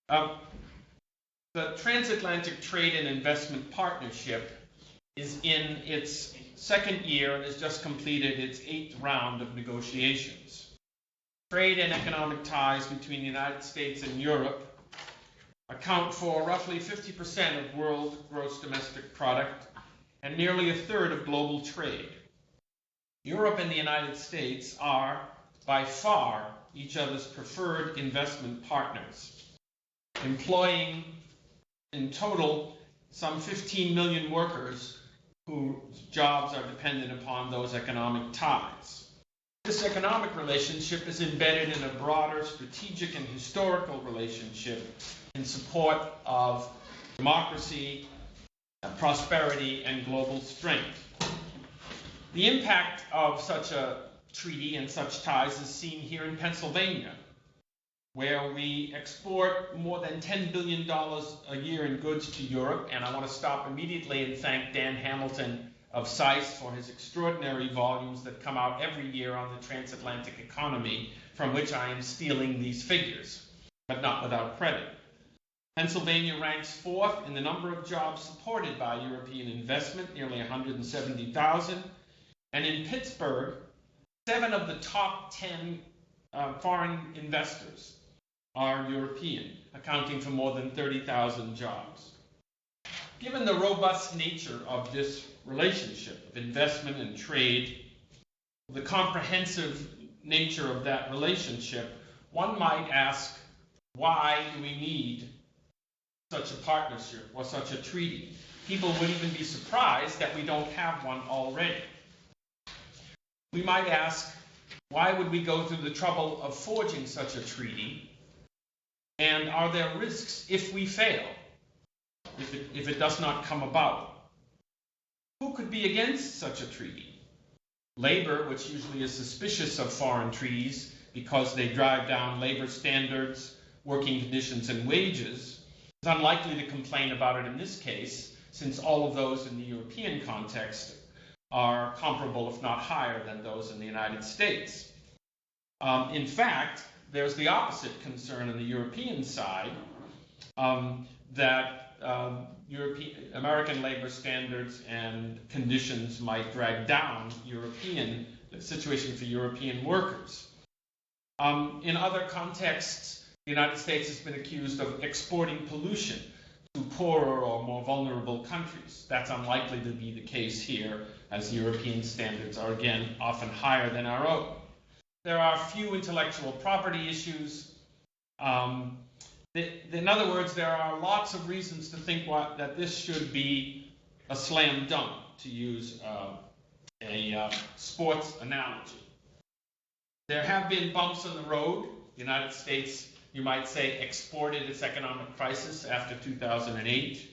The Transatlantic Trade and Investment Partnership is in its second year and has just completed its 8th round of negotiations. Trade and economic ties between the United States and Europe account for roughly 50% of world gross domestic product and nearly a third of global trade. Europe and the United States are, by far, each other's preferred investment partners, employing in total some 15 million workers whose jobs are dependent upon those economic ties. This economic relationship is embedded in a broader strategic and historical relationship in support of democracy, prosperity, and global strength. The impact of such a treaty and such ties is seen here in Pennsylvania, where we export more than $10 billion a year in goods to Europe. And I want to stop immediately and thank Dan Hamilton of SAIS for his extraordinary volumes that come out every year on the transatlantic economy, from which I am stealing these figures, but not without credit. Pennsylvania ranks 4th in the number of jobs supported by European investment, nearly 170,000. And in Pittsburgh, 7 of the top 10 foreign investors are European, accounting for more than 30,000 jobs. Given the robust nature of this relationship of investment and trade, the comprehensive nature of that relationship, one might ask, why do we need such a partnership or such a treaty? People would even be surprised that we don't have one already. We might ask, why would we go through the trouble of forging such a treaty? And are there risks if we fail, if it does not come about? Who could be against such a treaty? Labor, which usually is suspicious of foreign treaties because they drive down labor standards, working conditions, and wages, is unlikely to complain about it in this case, since all of those in the European context are comparable, if not higher, than those in the United States. In fact, there's the opposite concern on the European side, that American labor standards and conditions might drag down the situation for European workers. In other contexts, the United States has been accused of exporting pollution to poorer or more vulnerable countries. That's unlikely to be the case here, as European standards are, again, often higher than our own. There are few intellectual property issues. In other words, there are lots of reasons to think that this should be a slam dunk, to use a sports analogy. There have been bumps in the road. The United States, you might say, exported its economic crisis after 2008.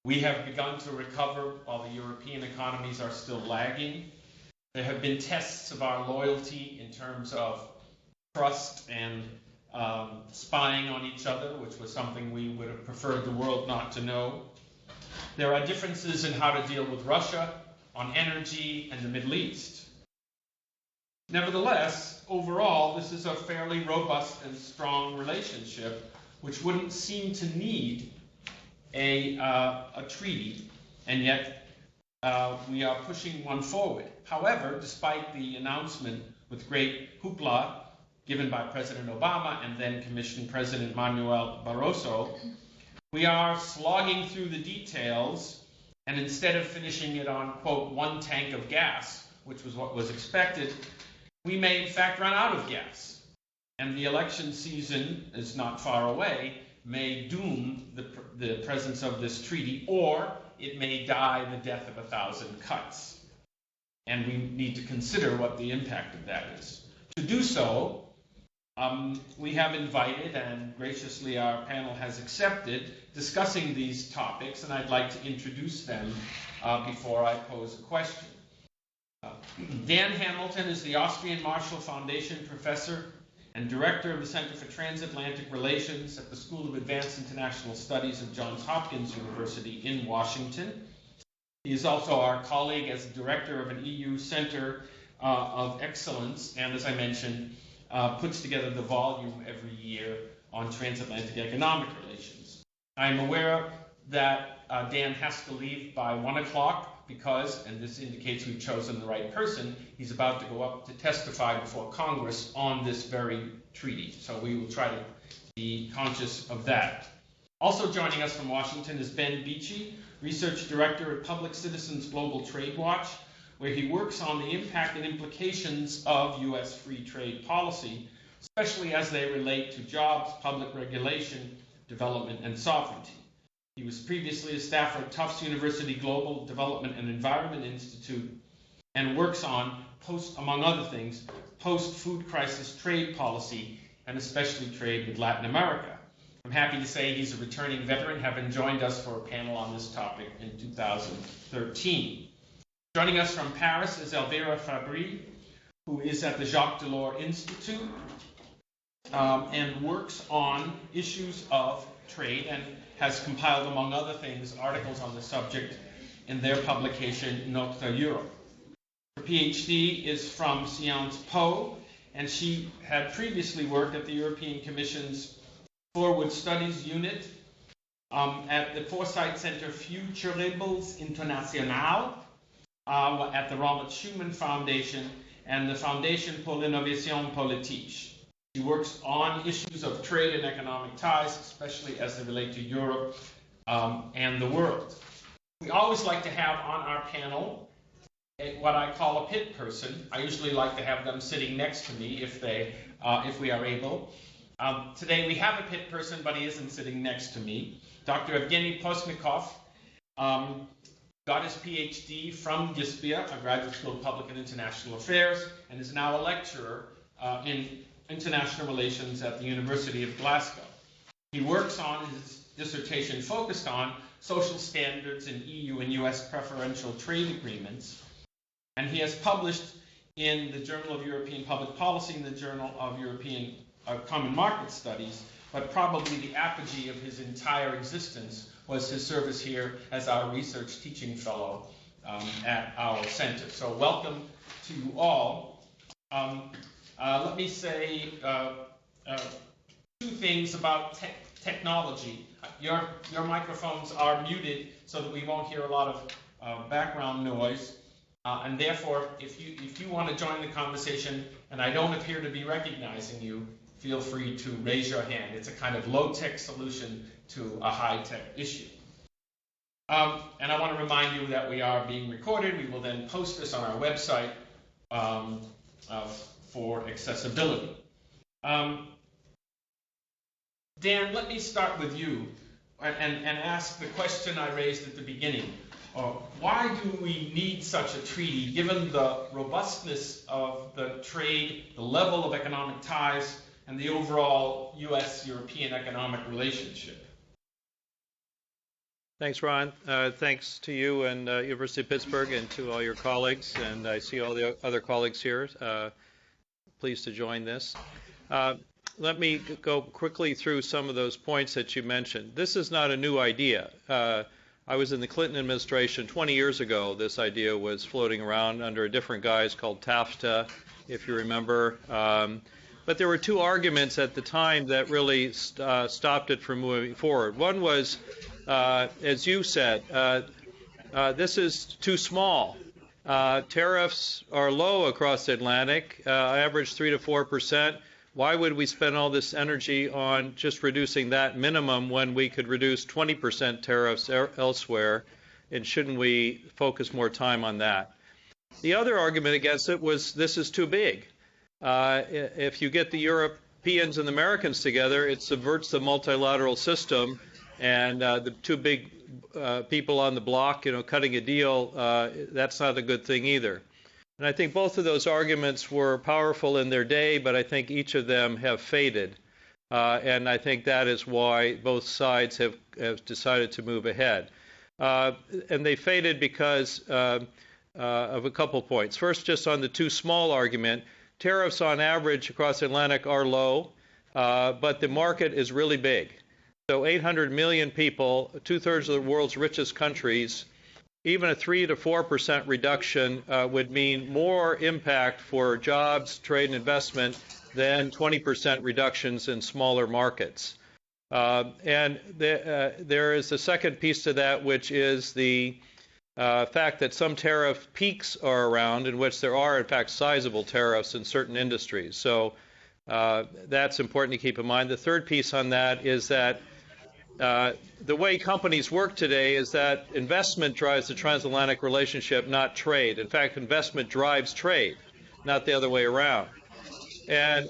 We have begun to recover while the European economies are still lagging. There have been tests of our loyalty in terms of trust and spying on each other, which was something we would have preferred the world not to know. There are differences in how to deal with Russia, on energy, and the Middle East. Nevertheless, overall, this is a fairly robust and strong relationship, which wouldn't seem to need a treaty, and yet we are pushing one forward. However, despite the announcement with great hoopla given by President Obama and then Commission President Manuel Barroso, we are slogging through the details, and instead of finishing it on, quote, 1 tank of gas, which was what was expected, we may in fact run out of gas. And the election season is not far away, may doom the presence of this treaty, or it may die the death of 1,000 cuts. And we need to consider what the impact of that is. To do so, we have invited, and graciously our panel has accepted, discussing these topics, and I'd like to introduce them before I pose a question. Dan Hamilton is the Austrian Marshall Foundation Professor and Director of the Center for Transatlantic Relations at the School of Advanced International Studies of Johns Hopkins University in Washington. He is also our colleague as Director of an EU Center of Excellence, and as I mentioned, puts together the volume every year on transatlantic economic relations. I'm aware that Dan has to leave by 1 o'clock because, and this indicates we've chosen the right person, he's about to go up to testify before Congress on this very treaty. So we will try to be conscious of that. Also joining us from Washington is Ben Beachy, Research Director at Public Citizens Global Trade Watch, where he works on the impact and implications of U.S. free trade policy, especially as they relate to jobs, public regulation, development, and sovereignty. He was previously a staffer at Tufts University Global Development and Environment Institute and works on, among other things, post-food crisis trade policy and especially trade with Latin America. I'm happy to say he's a returning veteran, having joined us for a panel on this topic in 2013. Joining us from Paris is Elvire Fabry, who is at the Jacques Delors Institute and works on issues of trade and has compiled, among other things, articles on the subject in their publication, Notre Europe. Her PhD is from Sciences Po, and she had previously worked at the European Commission's Forward Studies Unit at the Foresight Center Futurables International, at the Robert Schuman Foundation and the Foundation pour l'Innovation Politique. She works on issues of trade and economic ties, especially as they relate to Europe and the world. We always like to have on our panel what I call a pit person. I usually like to have them sitting next to me if we are able. Today we have a pit person, but he isn't sitting next to me. Dr. Evgeny Postnikov got his PhD from GISPIA, a graduate school of public and international affairs, and is now a lecturer in international relations at the University of Glasgow. He works on, his dissertation focused on social standards in EU and US preferential trade agreements, and he has published in the Journal of European Public Policy and the Journal of European Common Market Studies, but probably the apogee of his entire existence was his service here as our research teaching fellow at our center. So welcome to you all. Let me say two things about technology. Your microphones are muted so that we won't hear a lot of background noise. And therefore, if you want to join the conversation and I don't appear to be recognizing you, feel free to raise your hand. It's a kind of low-tech solution to a high-tech issue. And I want to remind you that we are being recorded. We will then post this on our website for accessibility. Dan, let me start with you and ask the question I raised at the beginning. Why do we need such a treaty, given the robustness of the trade, the level of economic ties, and the overall U.S.-European economic relationship? Thanks, Ron. Thanks to you and University of Pittsburgh and to all your colleagues. And I see all the other colleagues here. Pleased to join this. Let me go quickly through some of those points that you mentioned. This is not a new idea. I was in the Clinton administration 20 years ago. This idea was floating around under a different guise called TAFTA, if you remember. But there were two arguments at the time that really stopped it from moving forward. One was, as you said, this is too small. Tariffs are low across the Atlantic, average 3 to 4%. Why would we spend all this energy on just reducing that minimum when we could reduce 20% tariffs elsewhere? And shouldn't we focus more time on that? The other argument against it was this is too big. If you get the Europeans and the Americans together, it subverts the multilateral system, and the two big people on the block, cutting a deal, that's not a good thing either. And I think both of those arguments were powerful in their day, but I think each of them have faded. And I think that is why both sides have decided to move ahead. And they faded because of a couple points. First, just on the too small argument, tariffs on average across the Atlantic are low, but the market is really big. So 800 million people, two-thirds of the world's richest countries, even a 3 to 4% reduction would mean more impact for jobs, trade, and investment than 20% reductions in smaller markets. There is a second piece to that, which is the fact that some tariff peaks are around in which there are, in fact, sizable tariffs in certain industries. So that's important to keep in mind. The third piece on that is that the way companies work today is that investment drives the transatlantic relationship, not trade. In fact, investment drives trade, not the other way around. And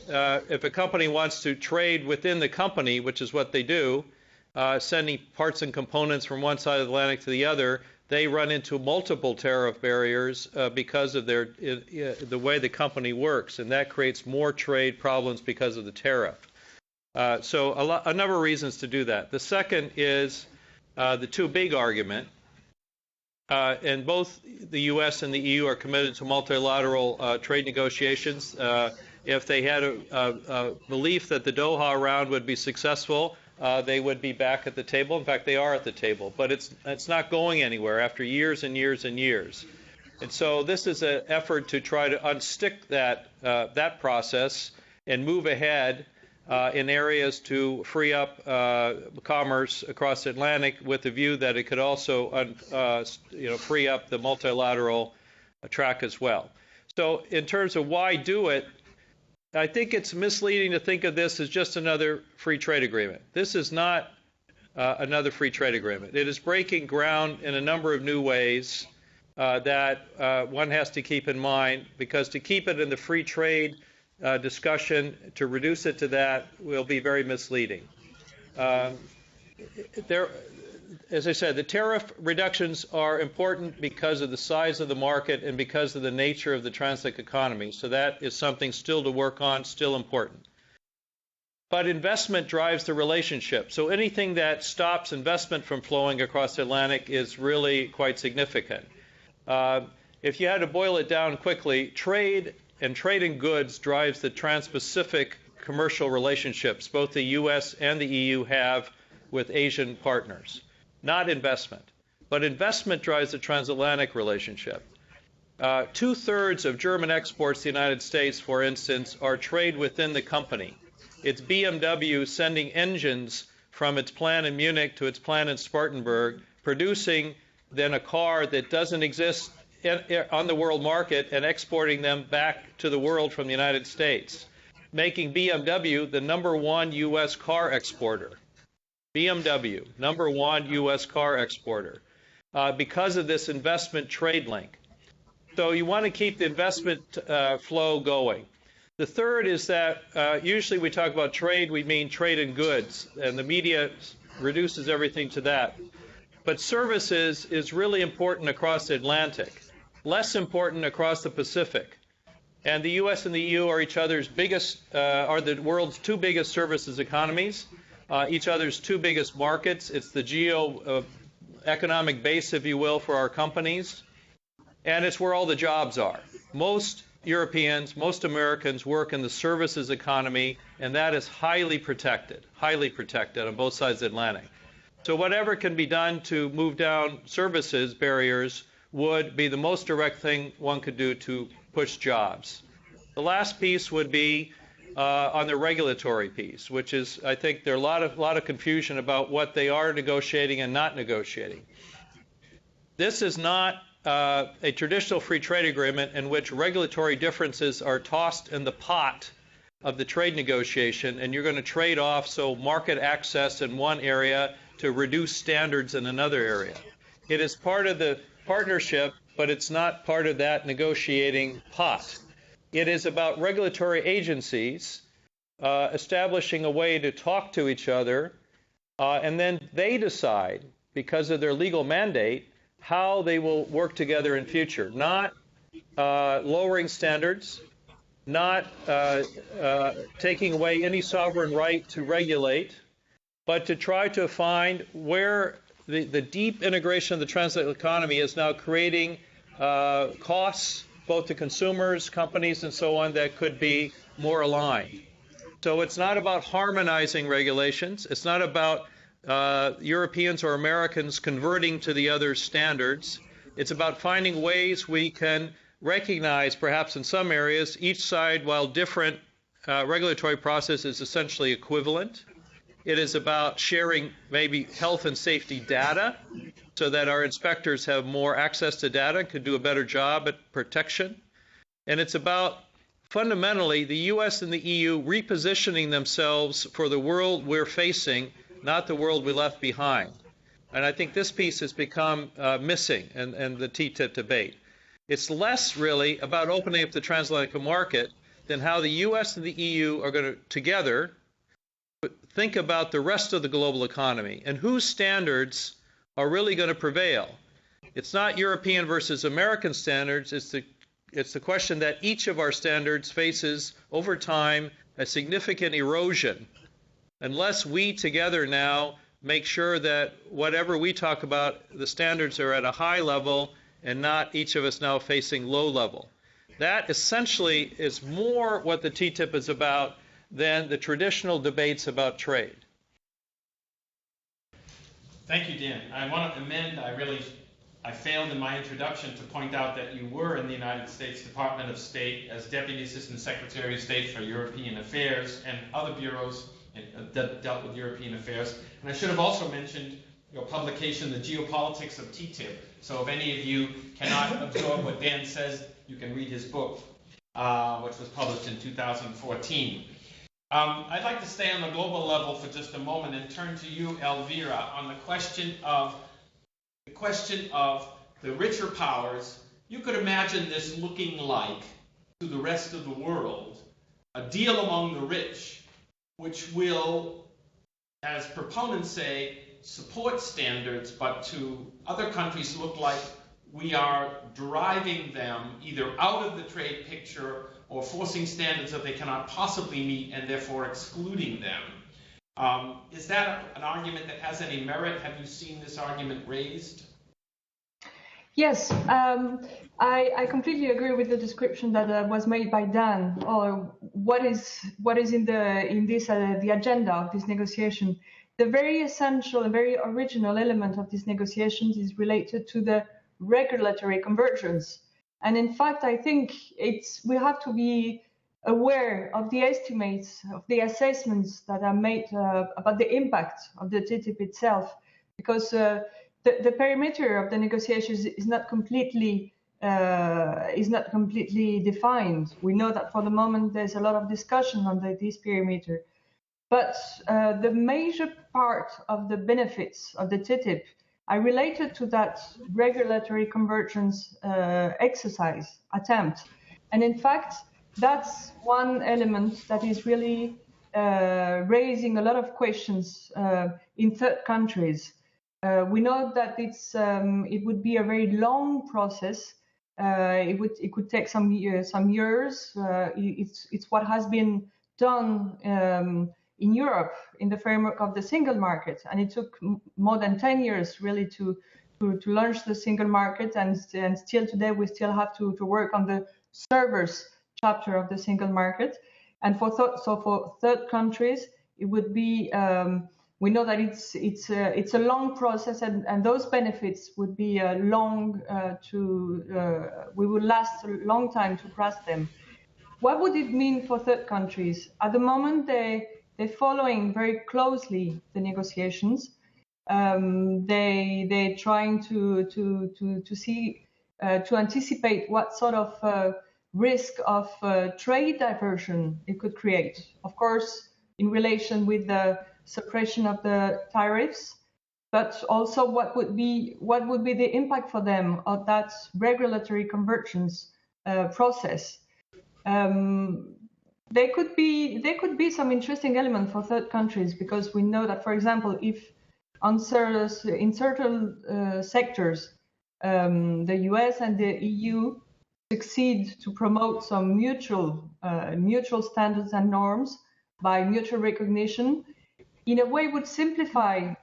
if a company wants to trade within the company, which is what they do, sending parts and components from one side of the Atlantic to the other, they run into multiple tariff barriers because of the way the company works, and that creates more trade problems because of the tariff. So a number of reasons to do that. The second is the too big argument. And both the U.S. and the EU are committed to multilateral trade negotiations. If they had a belief that the Doha round would be successful, they would be back at the table. In fact, they are at the table. But it's not going anywhere after years and years and years. And so this is an effort to try to unstick that process and move ahead in areas to free up commerce across the Atlantic, with the view that it could also free up the multilateral track as well. So in terms of why do it, I think it's misleading to think of this as just another free trade agreement. This is not another free trade agreement. It is breaking ground in a number of new ways that one has to keep in mind, because to keep it in the free trade discussion, to reduce it to that, will be very misleading. As I said, the tariff reductions are important because of the size of the market and because of the nature of the Transatlantic economy. So that is something still to work on, still important. But investment drives the relationship. So anything that stops investment from flowing across the Atlantic is really quite significant. If you had to boil it down quickly, trade and trade in goods drives the trans-Pacific commercial relationships both the U.S. and the EU have with Asian partners. Not investment. But investment drives the transatlantic relationship. 2/3 of German exports to the United States, for instance, are trade within the company. It's BMW sending engines from its plant in Munich to its plant in Spartanburg, producing then a car that doesn't exist on the world market and exporting them back to the world from the United States, making BMW the #1 U.S. car exporter. BMW, #1 U.S. car exporter, because of this investment trade link. So you want to keep the investment flow going. The third is that usually we talk about trade, we mean trade in goods, and the media reduces everything to that. But services is really important across the Atlantic, less important across the Pacific. And the U.S. and the EU are are the world's two biggest services economies, each other's two biggest markets. It's the economic base, if you will, for our companies. And it's where all the jobs are. Most Europeans, most Americans work in the services economy, and that is highly protected on both sides of the Atlantic. So whatever can be done to move down services barriers would be the most direct thing one could do to push jobs. The last piece would be on the regulatory piece, which is, I think there are a lot of confusion about what they are negotiating and not negotiating. This is not a traditional free trade agreement in which regulatory differences are tossed in the pot of the trade negotiation, and you're going to trade off market access in one area to reduce standards in another area. It is part of the partnership, but it's not part of that negotiating pot. It is about regulatory agencies establishing a way to talk to each other, and then they decide, because of their legal mandate, how they will work together in future. Not lowering standards, not taking away any sovereign right to regulate, but to try to find where the deep integration of the transatlantic economy is now creating costs, both to consumers, companies, and so on, that could be more aligned. So it's not about harmonizing regulations. It's not about Europeans or Americans converting to the other standards. It's about finding ways we can recognize, perhaps in some areas, each side, while different, regulatory process is essentially equivalent. It is about sharing maybe health and safety data so that our inspectors have more access to data and can do a better job at protection. And it's about fundamentally the US and the EU repositioning themselves for the world we're facing, not the world we left behind. And I think this piece has become missing in the TTIP debate. It's less really about opening up the transatlantic market than how the US and the EU are going to together think about the rest of the global economy and whose standards are really going to prevail. It's not European versus American standards. It's the question that each of our standards faces over time a significant erosion unless we together now make sure that whatever we talk about, the standards are at a high level and not each of us now facing low level. That essentially is more what the TTIP is about than the traditional debates about trade. Thank you, Dan. I want to amend, I failed in my introduction to point out that you were in the United States Department of State as Deputy Assistant Secretary of State for European Affairs and other bureaus that dealt with European affairs. And I should have also mentioned your publication, The Geopolitics of TTIP. So if any of you cannot absorb what Dan says, you can read his book, which was published in 2014. I'd like to stay on the global level for just a moment and turn to you, Elvire, on the question of the richer powers. You could imagine this looking like, to the rest of the world, a deal among the rich, which will, as proponents say, support standards, but to other countries look like we are driving them either out of the trade picture or forcing standards that they cannot possibly meet and therefore excluding them. Is that an argument that has any merit? Have you seen this argument raised? Yes, I completely agree with the description that was made by Dan, or what is in the agenda of this negotiation. The very essential and very original element of these negotiations is related to the regulatory convergence. And in fact, I think we have to be aware of the estimates, of the assessments that are made about the impact of the TTIP itself, because the perimeter of the negotiations is not completely defined. We know that for the moment there's a lot of discussion on this perimeter, but the major part of the benefits of the TTIP are related to that regulatory convergence exercise attempt. And in fact, that's one element that is really raising a lot of questions in third countries. We know that it would be a very long process. It could take some years. It's what has been done in Europe in the framework of the single market, and it took more than 10 years really to launch the single market, and still today we still have to work on the servers chapter of the single market. And for third countries, it would be we know that it's a long process, and those benefits would be we would last a long time to grasp them. What would it mean for third countries? At the moment, they're following very closely the negotiations. They're trying to see to anticipate what sort of risk of trade diversion it could create. Of course, in relation with the suppression of the tariffs, but also what would be the impact for them of that regulatory convergence process. There could be some interesting element for third countries, because we know that, for example, if in certain sectors the US and the EU succeed to promote some mutual standards and norms by mutual recognition, in a way would simplify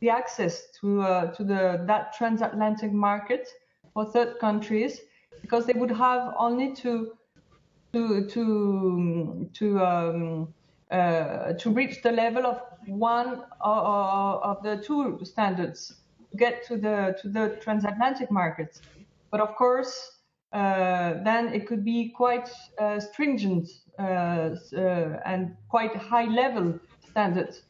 the access to that transatlantic market for third countries, because they would have only to reach the level of one of the two standards to get to the transatlantic market. But of course, then it could be quite stringent and quite high-level standards.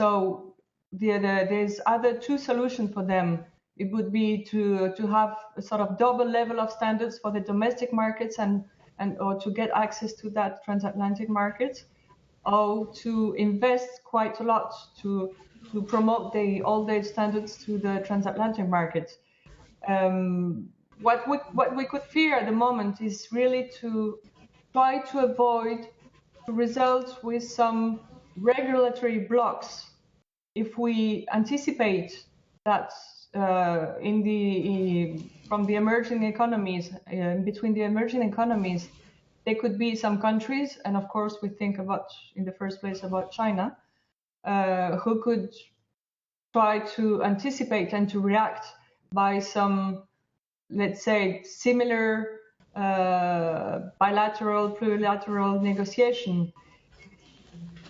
So there's other two solutions for them. It would be to have a sort of double level of standards for the domestic markets and or to get access to that transatlantic market, or to invest quite a lot to promote all the standards to the transatlantic market. What we could fear at the moment is really to try to avoid to result with some regulatory blocks if we anticipate that from the emerging economies, between the emerging economies, there could be some countries, and of course we think about, in the first place, about China, who could try to anticipate and to react by some, let's say, similar bilateral, plurilateral negotiation.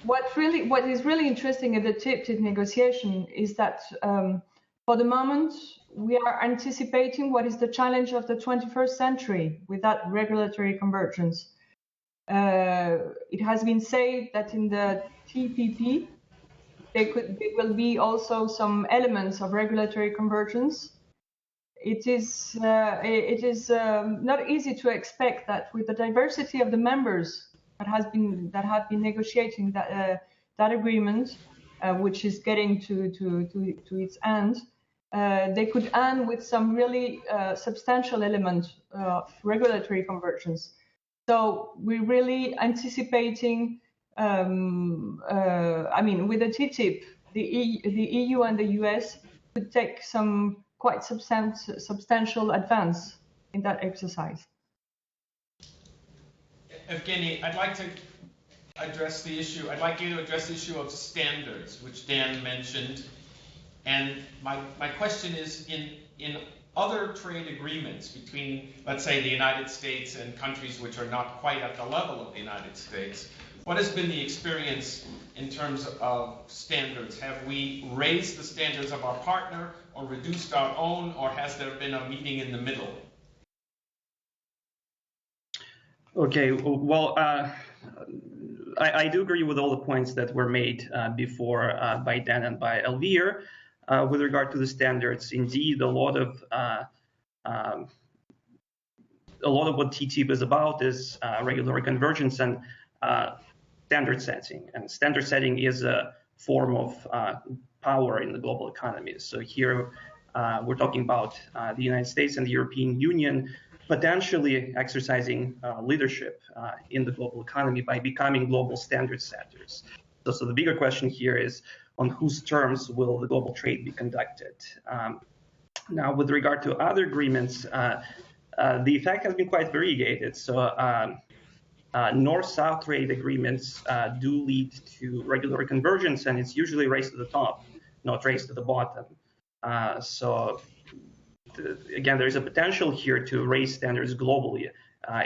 What is really interesting in the TTIP negotiation is that for the moment, we are anticipating what is the challenge of the 21st century with that regulatory convergence. It has been said that in the TPP, there will be also some elements of regulatory convergence. It is not easy to expect that with the diversity of the members that have been negotiating that agreement, which is getting to its end, they could end with some really substantial element of regulatory convergence. So we're really anticipating. I mean, with the TTIP, the EU and the US could take some quite substantial advance in that exercise. Evgeny, I'd like to address the issue. I'd like you to address the issue of standards, which Dan mentioned. And my question is, in other trade agreements between, let's say, the United States and countries which are not quite at the level of the United States, what has been the experience in terms of standards? Have we raised the standards of our partner or reduced our own, or has there been a meeting in the middle? Okay, well, I do agree with all the points that were made before by Dan and by Elvire with regard to the standards. Indeed, a lot of what TTIP is about is regulatory convergence and standard setting. And standard setting is a form of power in the global economy. So here we're talking about the United States and the European Union potentially exercising leadership in the global economy by becoming global standard setters. So the bigger question here is, on whose terms will the global trade be conducted? Now, with regard to other agreements, the effect has been quite variegated. So North-South trade agreements do lead to regulatory convergence, and it's usually race to the top, not race to the bottom. Again, there is a potential here to raise standards globally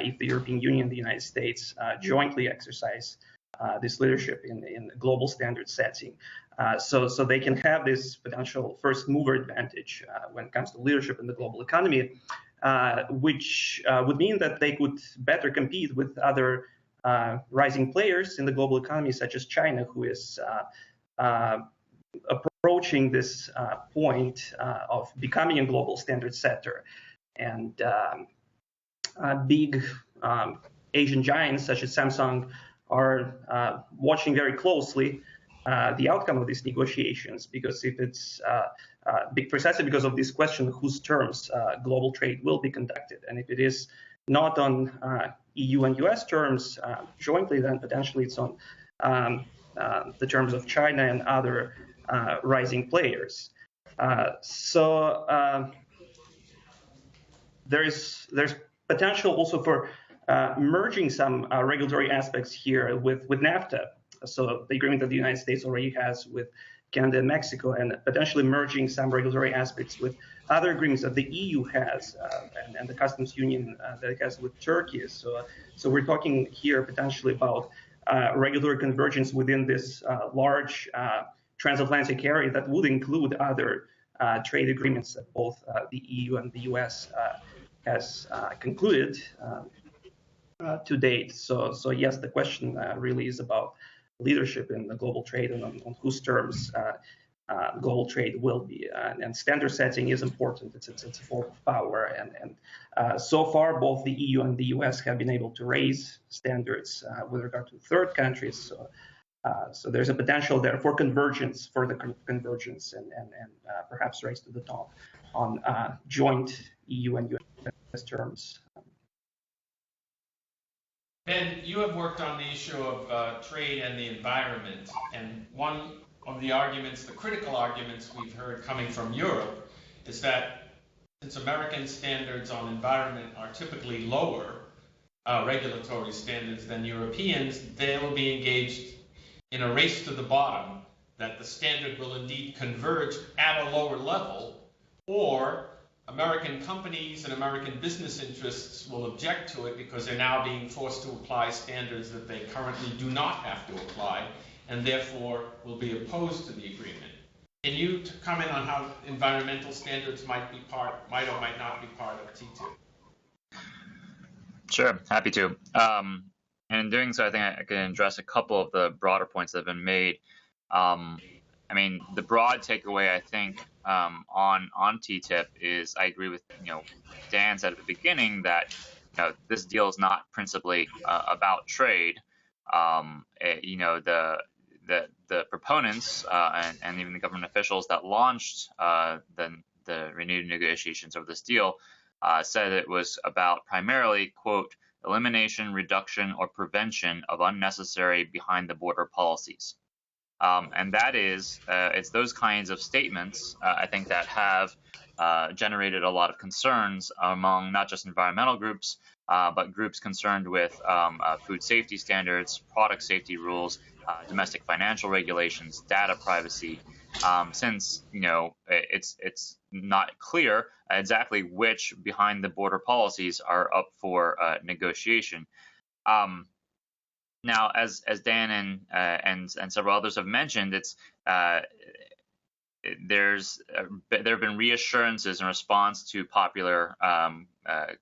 if the European Union and the United States jointly exercise this leadership in global standard setting. So they can have this potential first mover advantage when it comes to leadership in the global economy, which would mean that they could better compete with other rising players in the global economy, such as China, who is approaching this point of becoming a global standard setter. And big Asian giants such as Samsung are watching very closely the outcome of these negotiations, because if it's precisely because of this question, whose terms global trade will be conducted, and if it is not on EU and US terms jointly, then potentially it's on the terms of China and other rising players. There's potential also for merging some regulatory aspects here with NAFTA. So the agreement that the United States already has with Canada and Mexico, and potentially merging some regulatory aspects with other agreements that the EU has and the customs union that it has with Turkey. So we're talking here potentially about regulatory convergence within this large transatlantic area that would include other trade agreements that both the EU and the US has concluded to date. So yes, the question really is about leadership in the global trade and on whose terms global trade will be. And standard setting is important. It's a form of power. And so far, both the EU and the US have been able to raise standards with regard to third countries. So there's a potential there for convergence, further convergence, and perhaps raise to the top on joint EU and US terms. Ben, you have worked on the issue of trade and the environment, and one of the arguments, the critical arguments we've heard coming from Europe, is that since American standards on environment are typically lower regulatory standards than Europeans, they will be engaged in a race to the bottom, that the standard will indeed converge at a lower level, or American companies and American business interests will object to it because they're now being forced to apply standards that they currently do not have to apply, and therefore will be opposed to the agreement. Can you comment on how environmental standards might or might not be part of TTIP? Sure, happy to. And in doing so, I think I can address a couple of the broader points that have been made. I mean, the broad takeaway, I think, on TTIP is I agree with Dan said at the beginning that this deal is not principally about trade. The proponents and even the government officials that launched the renewed negotiations of this deal said it was about primarily, quote, elimination, reduction, or prevention of unnecessary behind-the-border policies. And that is, it's those kinds of statements, I think, that have generated a lot of concerns among not just environmental groups, but groups concerned with food safety standards, product safety rules, domestic financial regulations, data privacy, since it's not clear exactly which behind-the-border policies are up for negotiation. Now, as Dan and several others have mentioned, there have been reassurances in response to popular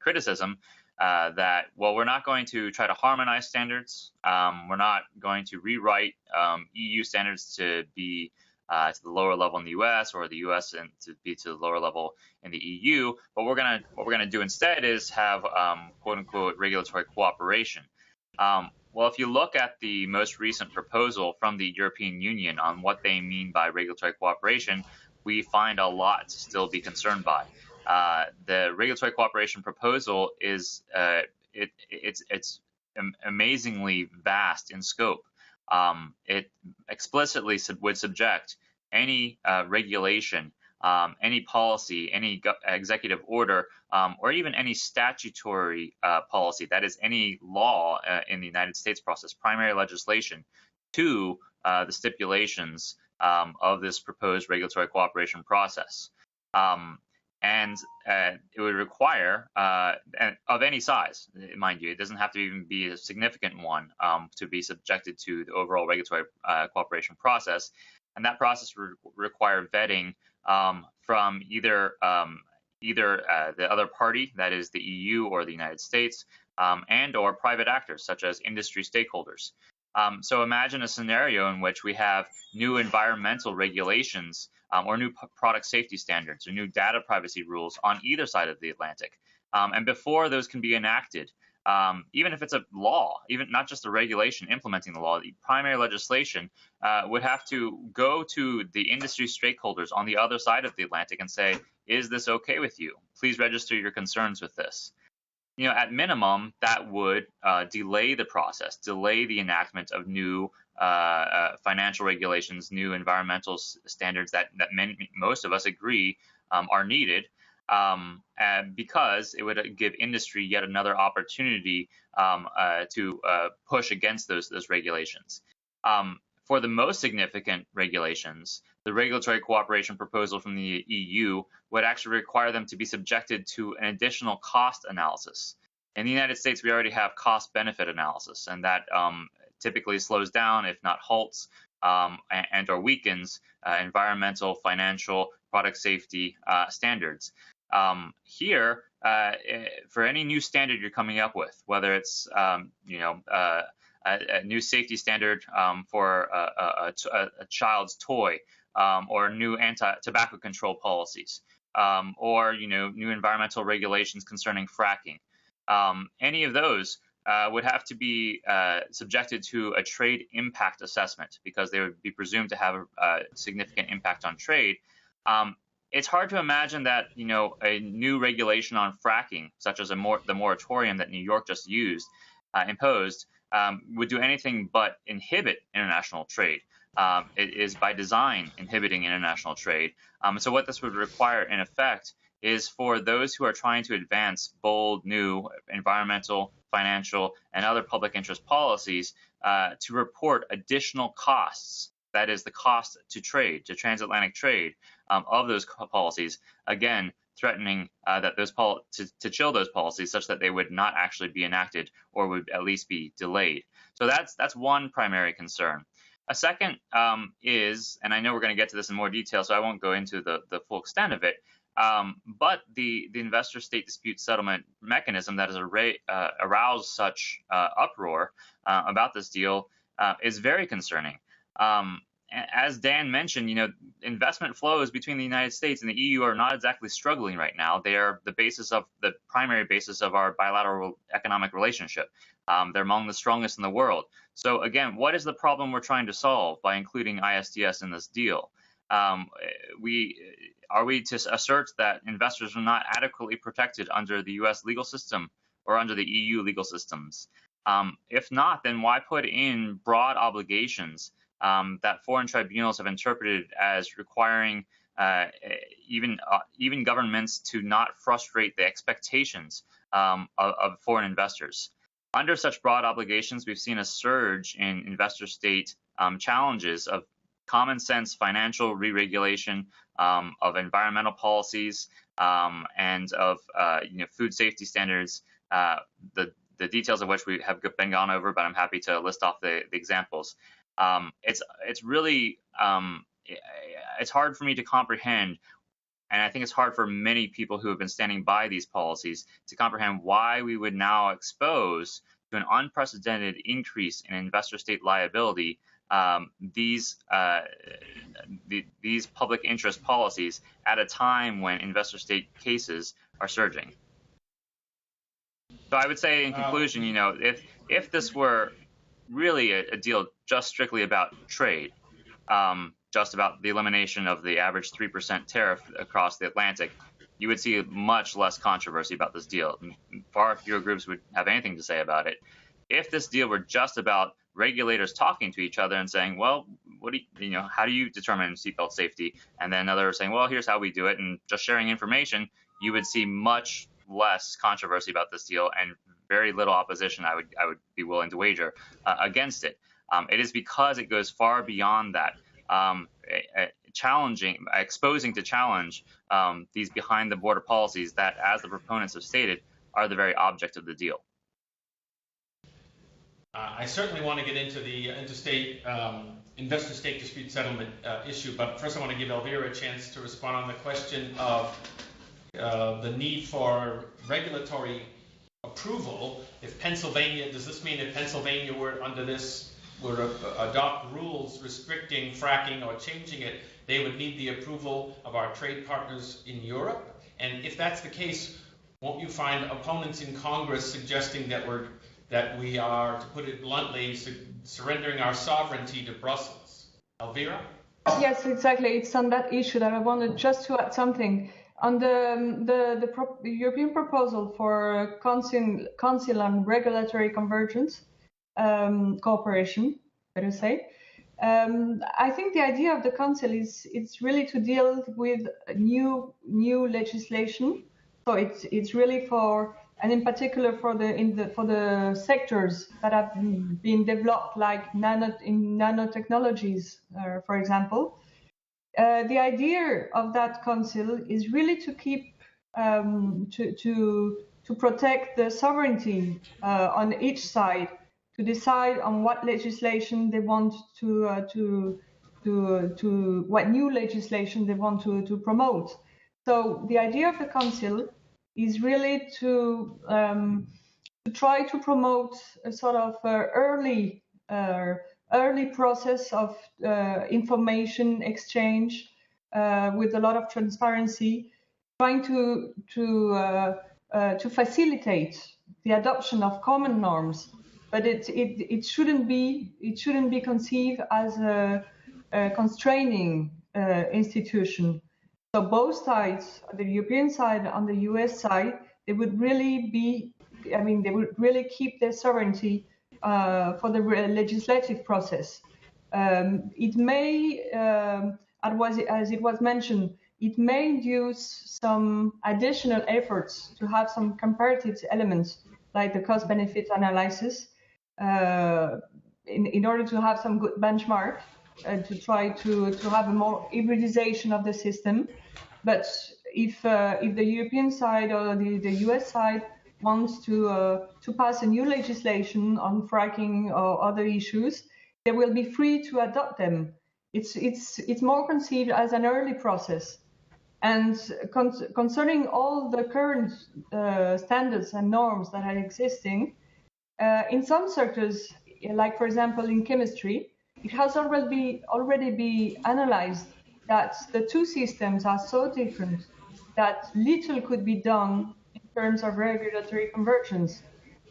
criticism that, well, we're not going to try to harmonize standards. We're not going to rewrite EU standards to be to the lower level in the US, or the US and to be to the lower level in the EU. But what we're gonna do instead is have quote unquote regulatory cooperation. Well, if you look at the most recent proposal from the European Union on what they mean by regulatory cooperation, we find a lot to still be concerned by. The regulatory cooperation proposal is it's amazingly vast in scope. It explicitly would subject any regulation, any policy, any executive order, or even any statutory policy, that is any law in the United States process, primary legislation, to the stipulations of this proposed regulatory cooperation process. And it would require, of any size, mind you, it doesn't have to even be a significant one to be subjected to the overall regulatory cooperation process. And that process would require vetting from either the other party, that is the EU or the United States, and or private actors such as industry stakeholders. So imagine a scenario in which we have new environmental regulations or new product safety standards or new data privacy rules on either side of the Atlantic. And before those can be enacted, even if it's a law, even not just a regulation implementing the law, the primary legislation would have to go to the industry stakeholders on the other side of the Atlantic and say, is this okay with you? Please register your concerns with this. At minimum, that would delay the process, delay the enactment of new financial regulations, new environmental standards that most of us agree are needed, because it would give industry yet another opportunity to push against those regulations. For the most significant regulations, the regulatory cooperation proposal from the EU would actually require them to be subjected to an additional cost analysis. In the United States, we already have cost-benefit analysis, and that typically slows down, if not halts, and or weakens environmental, financial, product safety standards. Here, for any new standard you're coming up with, whether it's a new safety standard for a child's toy, or new anti-tobacco control policies, or new environmental regulations concerning fracking, any of those would have to be subjected to a trade impact assessment because they would be presumed to have a significant impact on trade. It's hard to imagine that a new regulation on fracking, such as the moratorium that New York just imposed, would do anything but inhibit international trade. It is by design inhibiting international trade. So what this would require, in effect, is for those who are trying to advance bold, new environmental, financial, and other public interest policies to report additional costs. That is the cost to trade, to transatlantic trade, of those policies, again, threatening that to chill those policies such that they would not actually be enacted or would at least be delayed. So that's one primary concern. A second is, and I know we're going to get to this in more detail, so I won't go into the full extent of it, but the investor-state dispute settlement mechanism that has aroused such uproar about this deal is very concerning. As Dan mentioned, investment flows between the United States and the EU are not exactly struggling right now. They are the primary basis of our bilateral economic relationship. They're among the strongest in the world. So again, what is the problem we're trying to solve by including ISDS in this deal? Are we to assert that investors are not adequately protected under the U.S. legal system or under the EU legal systems? If not, then why put in broad obligations that foreign tribunals have interpreted as requiring even governments to not frustrate the expectations of foreign investors? Under such broad obligations, we've seen a surge in investor-state challenges of common sense financial re-regulation, of environmental policies, and of food safety standards, the details of which we have been gone over, but I'm happy to list off the examples. It's really it's hard for me to comprehend, and I think it's hard for many people who have been standing by these policies to comprehend why we would now expose to an unprecedented increase in investor-state liability these public interest policies at a time when investor-state cases are surging. So I would say, in conclusion, if this were really a deal just strictly about trade, just about the elimination of the average 3% tariff across the Atlantic, you would see much less controversy about this deal. Far fewer groups would have anything to say about it. If this deal were just about regulators talking to each other and saying, well, how do you determine seatbelt safety? And then others saying, well, here's how we do it, and just sharing information, you would see much less controversy about this deal and very little opposition, I would be willing to wager, against it. It is because it goes far beyond that, exposing to challenge these behind-the-border policies that, as the proponents have stated, are the very object of the deal. I certainly want to get into the interstate investor-state dispute settlement issue, but first I want to give Elvire a chance to respond on the question of the need for regulatory approval. If Pennsylvania, does this mean if Pennsylvania were under this, were to adopt rules restricting fracking or changing it, they would need the approval of our trade partners in Europe? And if that's the case, won't you find opponents in Congress suggesting that we are, to put it bluntly, surrendering our sovereignty to Brussels? Elvire? Yes, exactly. It's on that issue that I wanted just to add something. On the European proposal for Council on Regulatory Convergence, cooperation, better say, I think the idea of the Council is it's really to deal with new legislation. So it's really for, and in particular for the sectors that have been developed, like nanotechnologies, for example. The idea of that council is really to keep to protect the sovereignty on each side, to decide on what legislation they want to what new legislation they want to promote. So the idea of the Council is really to try to promote a sort of early process of information exchange with a lot of transparency, trying to facilitate the adoption of common norms. But it shouldn't be conceived as a constraining institution. So both sides, the European side and the US side, they would really keep their sovereignty for the legislative process. It may, as it was mentioned, it may induce some additional efforts to have some comparative elements like the cost-benefit analysis in order to have some good benchmark to try to have a more hybridization of the system. But if the European side or the US side wants to pass a new legislation on fracking or other issues, they will be free to adopt them. It's more conceived as an early process. And concerning all the current standards and norms that are existing, in some sectors, like for example in chemistry, it has already been analyzed that the two systems are so different that little could be done in terms of regulatory convergence.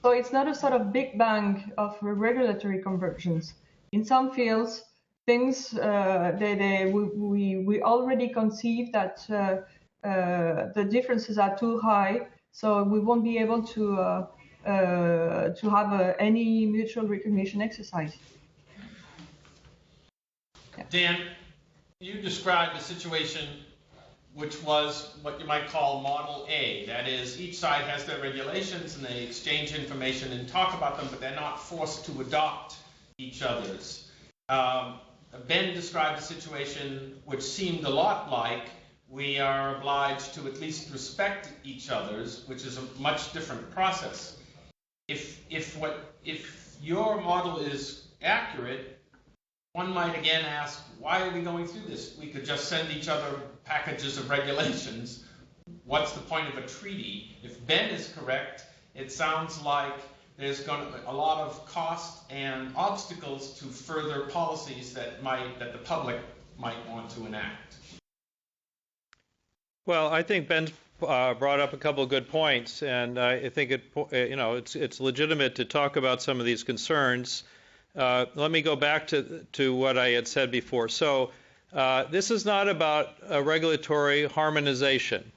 So it's not a sort of big bang of regulatory convergence. In some fields, things we already conceive that the differences are too high, so we won't be able to have any mutual recognition exercise. Yeah. Dan, you described a situation which was what you might call Model A. That is, each side has their regulations and they exchange information and talk about them, but they're not forced to adopt each other's. Ben described a situation which seemed a lot like we are obliged to at least respect each other's, which is a much different process. If your model is accurate, one might again ask, why are we going through this? We could just send each other packages of regulations. What's the point of a treaty? If Ben is correct, it sounds like there's going to be a lot of cost and obstacles to further policies that the public might want to enact. Well, I think Ben brought up a couple of good points, and I think it's legitimate to talk about some of these concerns. Let me go back to what I had said before. So this is not about regulatory harmonization.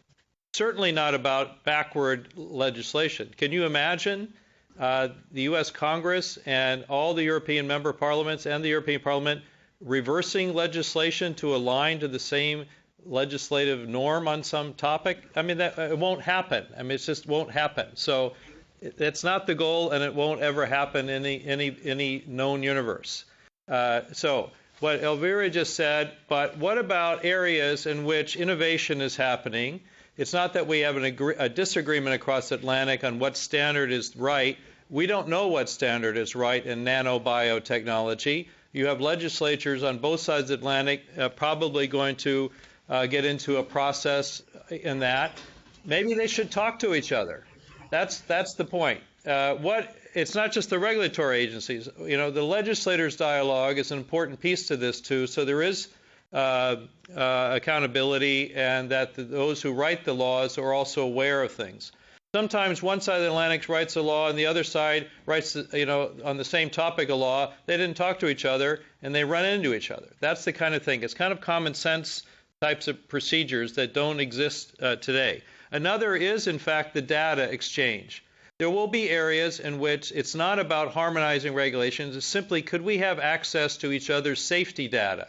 Certainly not about backward legislation. Can you imagine the U.S. Congress and all the European member parliaments and the European Parliament reversing legislation to align to the same legislative norm on some topic? I mean, it won't happen. I mean, it just won't happen. So it's not the goal, and it won't ever happen in any known universe. So what Elvire just said, but what about areas in which innovation is happening? It's not that we have a disagreement across the Atlantic on what standard is right. We don't know what standard is right in nanobiotechnology. You have legislatures on both sides of the Atlantic probably going to get into a process in that. Maybe they should talk to each other. That's the point. It's not just the regulatory agencies. The legislators' dialogue is an important piece to this too. So there is accountability, and that those who write the laws are also aware of things. Sometimes one side of the Atlantic writes a law and the other side writes, on the same topic a law. They didn't talk to each other and they run into each other. That's the kind of thing. It's kind of common sense types of procedures that don't exist today. Another is, in fact, the data exchange. There will be areas in which it's not about harmonizing regulations. It's simply, could we have access to each other's safety data?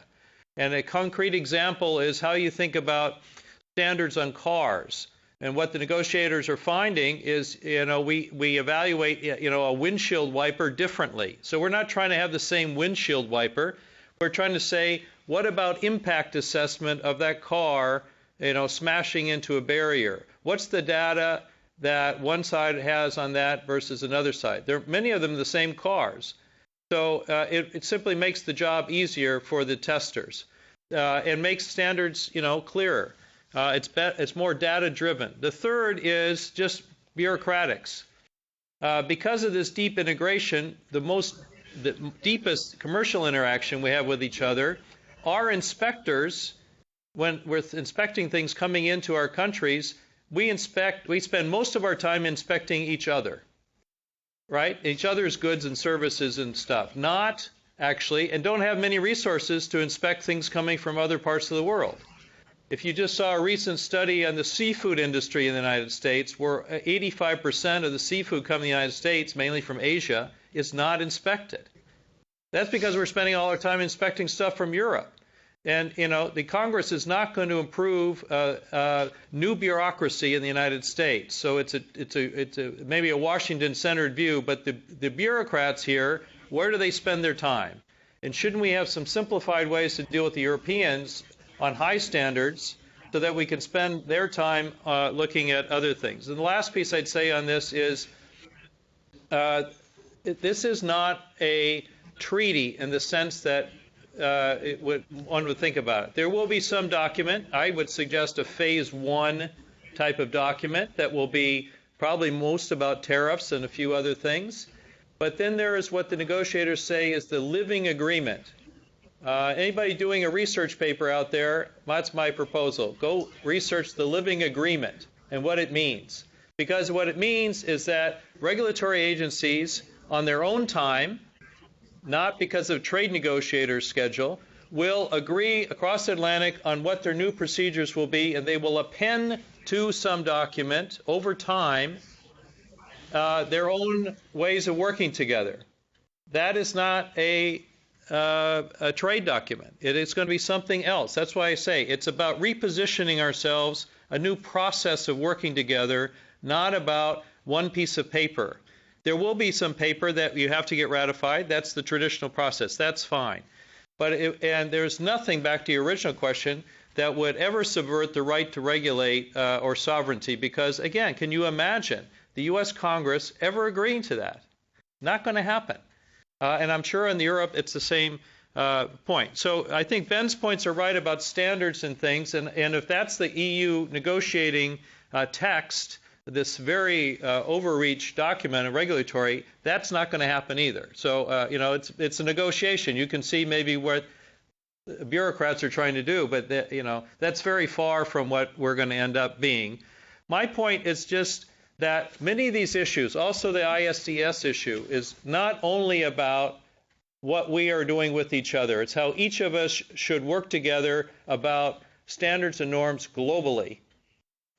And a concrete example is how you think about standards on cars. And what the negotiators are finding is, we evaluate, a windshield wiper differently. So we're not trying to have the same windshield wiper. We're trying to say, what about impact assessment of that car, smashing into a barrier? What's the data that one side has on that versus another side? There are many of them the same cars. So it simply makes the job easier for the testers and makes standards, clearer. It's more data-driven. The third is just bureaucratics. Because of this deep integration, the deepest commercial interaction we have with each other, our inspectors, when we're inspecting things coming into our countries, we spend most of our time inspecting each other, right? Each other's goods and services and stuff, not actually, and don't have many resources to inspect things coming from other parts of the world. If you just saw a recent study on the seafood industry in the United States, where 85% of the seafood coming to the United States, mainly from Asia, is not inspected. That's because we're spending all our time inspecting stuff from Europe. And, the Congress is not going to improve new bureaucracy in the United States. So it's maybe a Washington-centered view, but the bureaucrats here, where do they spend their time? And shouldn't we have some simplified ways to deal with the Europeans on high standards so that we can spend their time looking at other things? And the last piece I'd say on this is this is not a treaty in the sense that one would think about it. There will be some document. I would suggest a phase 1 type of document that will be probably most about tariffs and a few other things. But then there is what the negotiators say is the living agreement. Anybody doing a research paper out there, that's my proposal. Go research the living agreement and what it means. Because what it means is that regulatory agencies, on their own time, not because of trade negotiators' schedule, will agree across the Atlantic on what their new procedures will be, and they will append to some document over time their own ways of working together. That is not a trade document. It is going to be something else. That's why I say it's about repositioning ourselves, a new process of working together, not about one piece of paper. There will be some paper that you have to get ratified. That's the traditional process. That's fine. And there's nothing, back to your original question, that would ever subvert the right to regulate or sovereignty because, again, can you imagine the U.S. Congress ever agreeing to that? Not going to happen. And I'm sure in Europe it's the same point. So I think Ben's points are right about standards and things. And if that's the EU negotiating text, this very overreach document, a regulatory, that's not going to happen either. So, it's a negotiation. You can see maybe what bureaucrats are trying to do, but that's very far from what we're going to end up being. My point is just that many of these issues, also the ISDS issue, is not only about what we are doing with each other. It's how each of us should work together about standards and norms globally.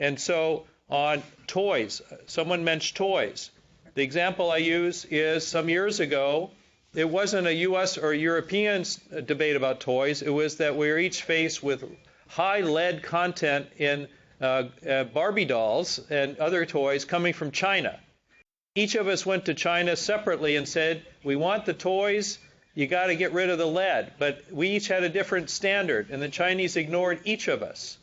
And so on toys, someone mentioned toys. The example I use is some years ago, it wasn't a U.S. or European debate about toys. It was that we were each faced with high lead content in Barbie dolls and other toys coming from China. Each of us went to China separately and said, we want the toys, you got to get rid of the lead. But we each had a different standard, and the Chinese ignored each of us.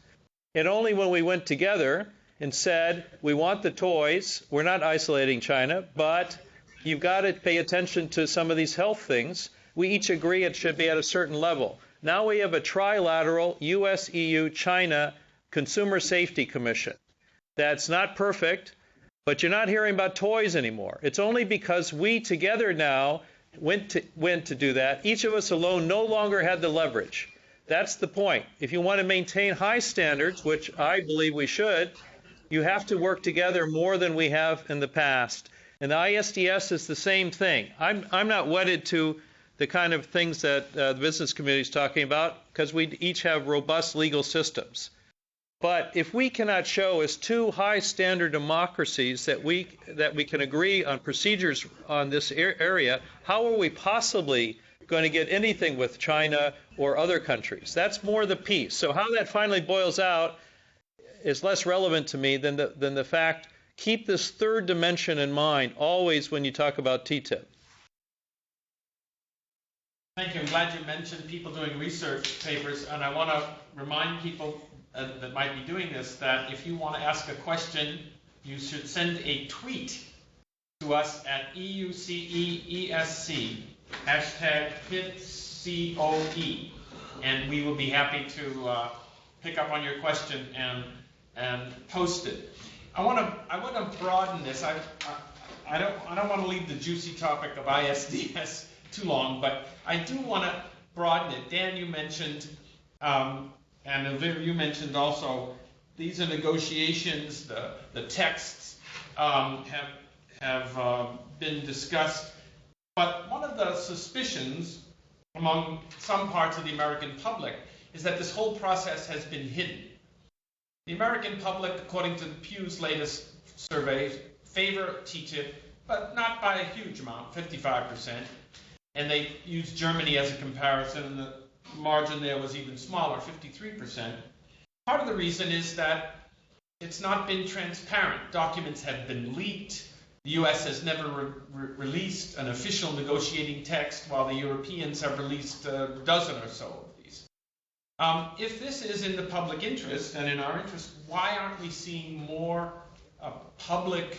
And only when we went together and said, we want the toys, we're not isolating China, but you've got to pay attention to some of these health things, we each agree it should be at a certain level. Now we have a trilateral US, EU, China Consumer Safety Commission. That's not perfect, but you're not hearing about toys anymore. It's only because we together now went to do that. Each of us alone no longer had the leverage. That's the point. If you want to maintain high standards, which I believe we should, you have to work together more than we have in the past. And the ISDS is the same thing. I'm not wedded to the kind of things that the business community is talking about because we each have robust legal systems. But if we cannot show as two high standard democracies that we can agree on procedures on this area, how are we possibly going to get anything with China or other countries? That's more the piece. So how that finally boils out is less relevant to me than the fact, keep this third dimension in mind always when you talk about TTIP. Thank you. I'm glad you mentioned people doing research papers, and I want to remind people that might be doing this that if you want to ask a question, you should send a tweet to us at EUCEESC, hashtag PITCOE, and we will be happy to pick up on your question and post it. I want to broaden this. I don't want to leave the juicy topic of ISDS too long, but I do want to broaden it. Dan, you mentioned, and Elvire, you mentioned also, these are negotiations. The texts have been discussed, but one of the suspicions among some parts of the American public is that this whole process has been hidden. The American public, according to Pew's latest survey, favor TTIP, but not by a huge amount, 55%. And they used Germany as a comparison, and the margin there was even smaller, 53%. Part of the reason is that it's not been transparent. Documents have been leaked. The US has never released an official negotiating text, while the Europeans have released a dozen or so of these. If this is in the public interest and in our interest, why aren't we seeing more public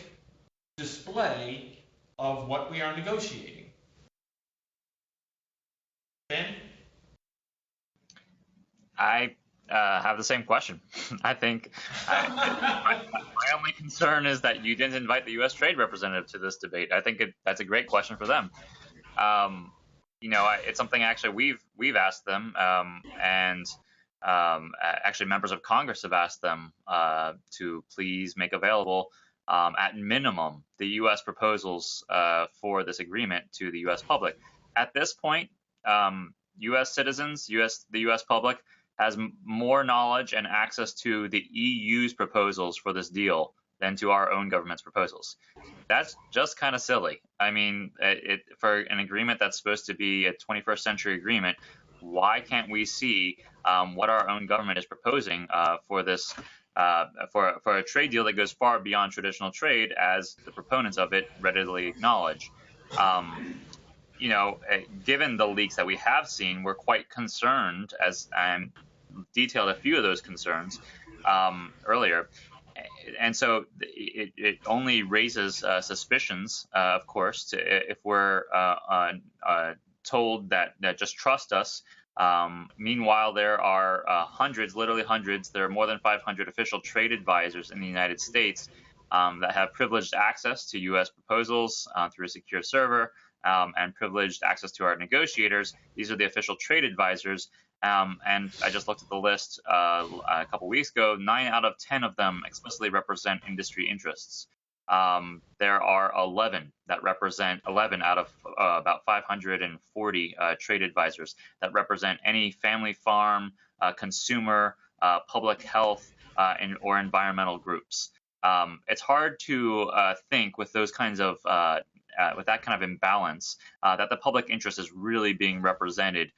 display of what we are negotiating? Ben? I have the same question. I think my only concern is that you didn't invite the U.S. trade representative to this debate. I think that's a great question for them. It's something actually we've asked them, and actually members of Congress have asked them to please make available, at minimum, the U.S. proposals for this agreement to the U.S. public. At this point, U.S. citizens, the U.S. public, has more knowledge and access to the EU's proposals for this deal than to our own government's proposals. That's just kind of silly. I mean, for an agreement that's supposed to be a 21st century agreement, why can't we see what our own government is proposing for this, for a trade deal that goes far beyond traditional trade, as the proponents of it readily acknowledge? Given the leaks that we have seen, we're quite concerned, as I detailed a few of those concerns earlier. And so it only raises suspicions, of course, if we're told that just trust us. Meanwhile, there are literally hundreds, there are more than 500 official trade advisors in the United States that have privileged access to U.S. proposals through a secure server, and privileged access to our negotiators. These are the official trade advisors. And I just looked at the list a couple weeks ago. 9 out of 10 of them explicitly represent industry interests. There are 11 that represent 11 out of about 540 trade advisors that represent any family farm, consumer, public health, or environmental groups. It's hard to think with those kinds of with that kind of imbalance, that the public interest is really being represented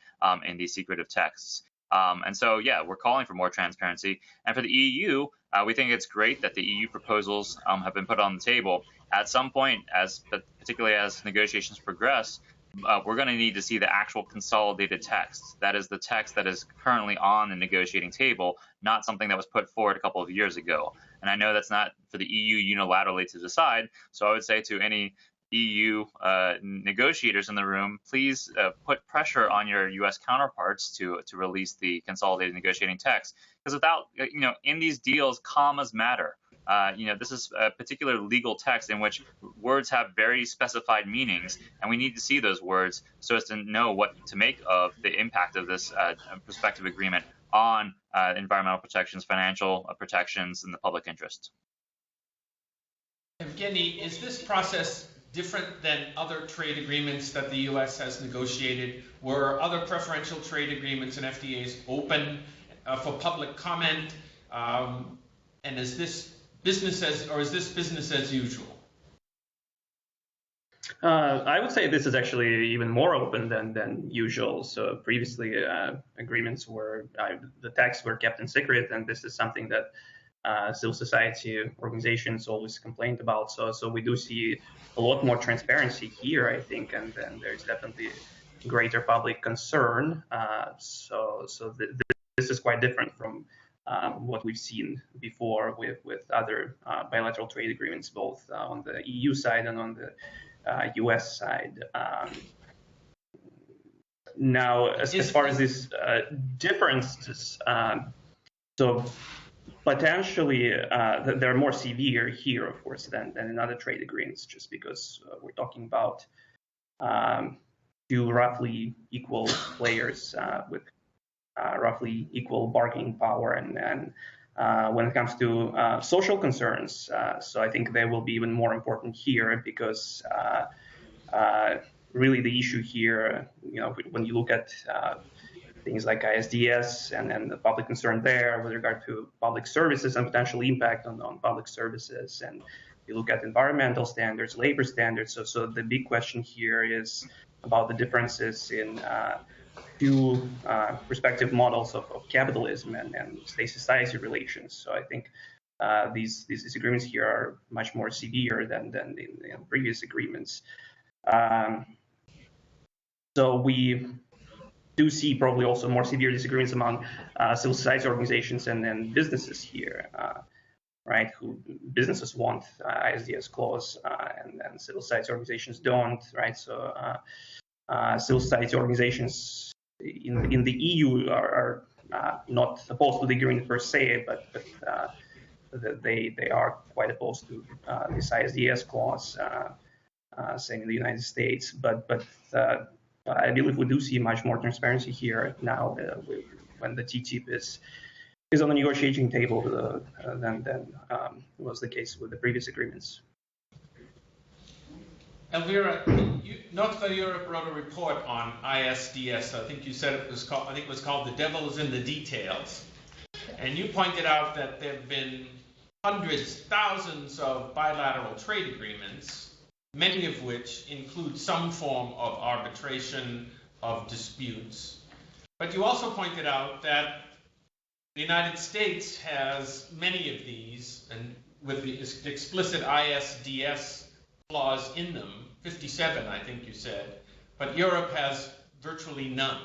in these secretive texts. And so, yeah, we're calling for more transparency. And for the EU, we think it's great that the EU proposals have been put on the table. At some point, particularly as negotiations progress, we're going to need to see the actual consolidated text. That is the text that is currently on the negotiating table, not something that was put forward a couple of years ago. And I know that's not for the EU unilaterally to decide. So I would say to any EU negotiators in the room, please put pressure on your U.S. counterparts to release the consolidated negotiating text. Because without, in these deals, commas matter. This is a particular legal text in which words have very specified meanings, and we need to see those words so as to know what to make of the impact of this prospective agreement on environmental protections, financial protections, and the public interest. Evgeny, is this process different than other trade agreements that the U.S. has negotiated? Were other preferential trade agreements and FTAs open for public comment? And is this business as usual? I would say this is actually even more open than usual. So previously, agreements were the texts were kept in secret, and this is something that civil society organizations always complained about. So we do see a lot more transparency here, I think, and then there's definitely greater public concern. So this is quite different from what we've seen before with other bilateral trade agreements, both on the EU side and on the US side. Now, as far as these differences, So potentially, they're more severe here, of course, than in other trade agreements, just because we're talking about two roughly equal players with roughly equal bargaining power. And when it comes to social concerns, so I think they will be even more important here, because really the issue here, when you look at things like ISDS and the public concern there with regard to public services and potential impact on public services, and you look at environmental standards, labor standards. So the big question here is about the differences in two respective models of capitalism and state-society relations. So I think these disagreements here are much more severe than in previous agreements. So we do see probably also more severe disagreements among civil society organizations and businesses here, right? Who businesses want ISDS clause and civil society organizations don't, right? So civil society organizations in the EU are not opposed to the agreement per se, but they are quite opposed to this ISDS clause, same in the United States. But I believe we do see much more transparency here now when the TTIP is on the negotiating table than was the case with the previous agreements. Elvire, Northern Europe wrote a report on ISDS. I think you said it was called "The Devil is in the Details," and you pointed out that there have been hundreds, thousands of bilateral trade agreements, many of which include some form of arbitration of disputes. But you also pointed out that the United States has many of these, and with the explicit ISDS clause in them, 57, I think you said, but Europe has virtually none.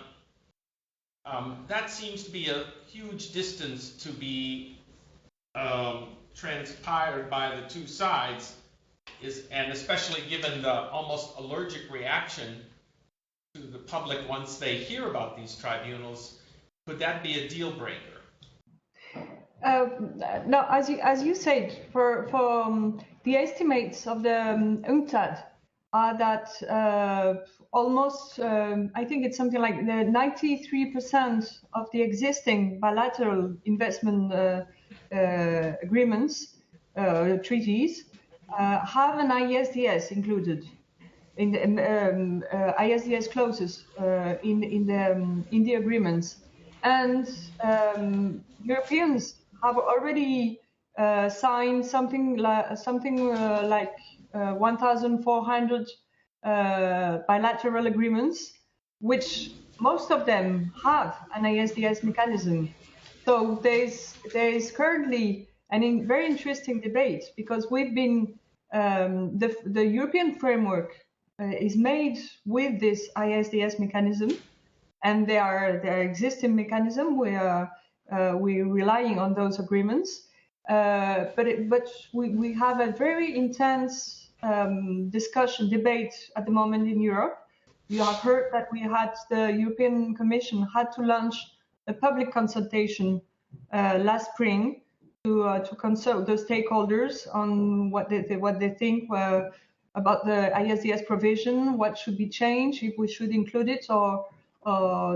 That seems to be a huge distance to be transpired by the two sides, and especially given the almost allergic reaction to the public once they hear about these tribunals, could that be a deal breaker? No, as you said, for the estimates of the UNCTAD are that almost, I think it's something like the 93% of the existing bilateral investment agreements, treaties, have an ISDS included in the ISDS clauses in the agreements, and Europeans have already signed something like 1,400 bilateral agreements, which most of them have an ISDS mechanism. So there's currently a very interesting debate, because we've been the European framework is made with this ISDS mechanism, and their existing mechanism. We're relying on those agreements, but we have a very intense debate at the moment in Europe. You have heard that the European Commission had to launch a public consultation last spring to consult the stakeholders on what they think about the ISDS provision, what should be changed, if we should include it or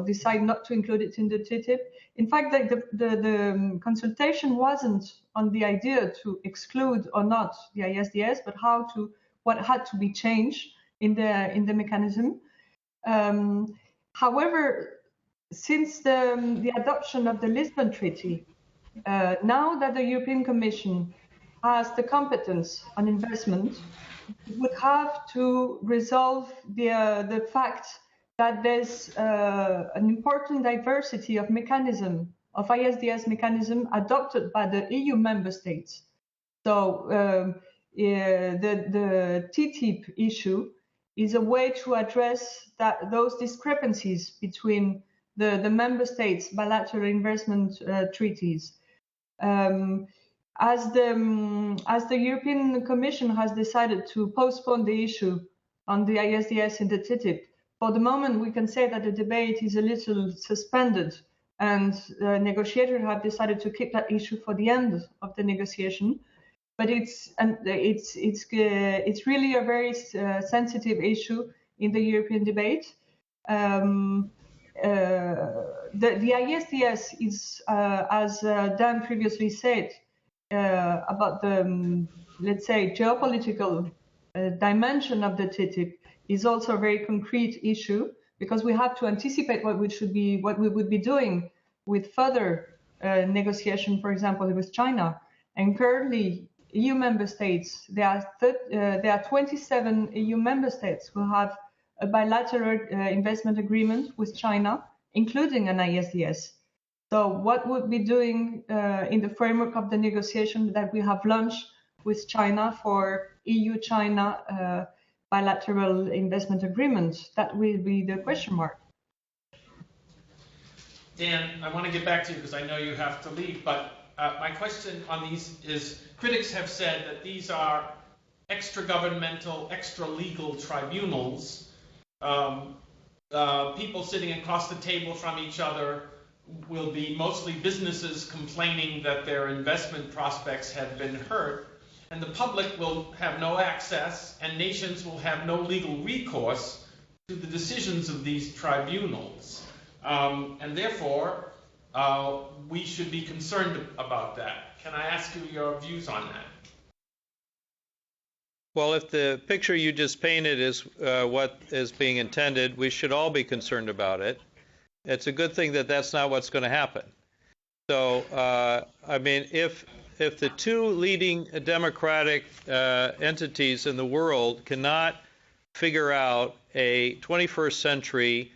decide not to include it in the TTIP. In fact, the consultation wasn't on the idea to exclude or not the ISDS, but what had to be changed in the mechanism. However, since the adoption of the Lisbon Treaty, now that the European Commission has the competence on investment, it would have to resolve the fact that there's an important diversity of mechanism, of ISDS mechanism adopted by the EU member states. So the TTIP issue is a way to address those discrepancies between the member states' bilateral investment treaties. As the European Commission has decided to postpone the issue on the ISDS in the TTIP, for the moment we can say that the debate is a little suspended and negotiators have decided to keep that issue for the end of the negotiation. But it's really a very sensitive issue in the European debate. The ISDS is, as Dan previously said, about the, let's say, geopolitical dimension of the TTIP, is also a very concrete issue, because we have to anticipate what we would be doing with further negotiation, for example, with China. And currently, EU member states, there are 27 EU member states who have a bilateral investment agreement with China, including an ISDS. So what would be doing in the framework of the negotiation that we have launched with China for EU-China bilateral investment agreement? That will be the question mark. Dan, I want to get back to you because I know you have to leave, but my question on these is, critics have said that these are extra-governmental, extra-legal tribunals, people sitting across the table from each other will be mostly businesses complaining that their investment prospects have been hurt, and the public will have no access, and nations will have no legal recourse to the decisions of these tribunals. And therefore, we should be concerned about that. Can I ask you your views on that? Well, if the picture you just painted is what is being intended, we should all be concerned about it. It's a good thing that that's not what's going to happen. So, I mean, if the two leading democratic entities in the world cannot figure out a 21st century